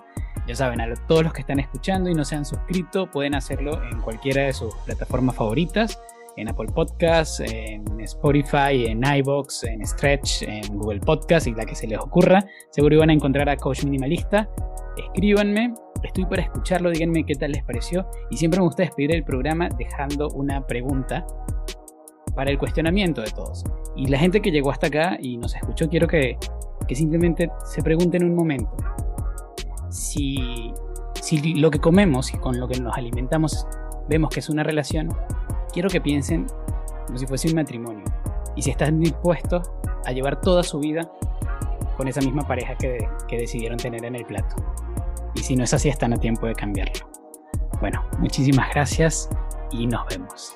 Ya saben, a todos los que están escuchando y no se han suscrito, pueden hacerlo en cualquiera de sus plataformas favoritas. En Apple Podcasts, en Spotify, en iVoox, en Stretch, en Google Podcasts y la que se les ocurra. Seguro iban a encontrar a Coach Minimalista. Escríbanme, estoy para escucharlo, díganme qué tal les pareció. Y siempre me gusta despedir el programa dejando una pregunta para el cuestionamiento de todos. Y la gente que llegó hasta acá y nos escuchó, quiero que simplemente se pregunten un momento. Si lo que comemos y con lo que nos alimentamos vemos que es una relación, quiero que piensen como si fuese un matrimonio y si están dispuestos a llevar toda su vida con esa misma pareja que decidieron tener en el plato. Y si no es así, están a tiempo de cambiarlo. Bueno, muchísimas gracias y nos vemos.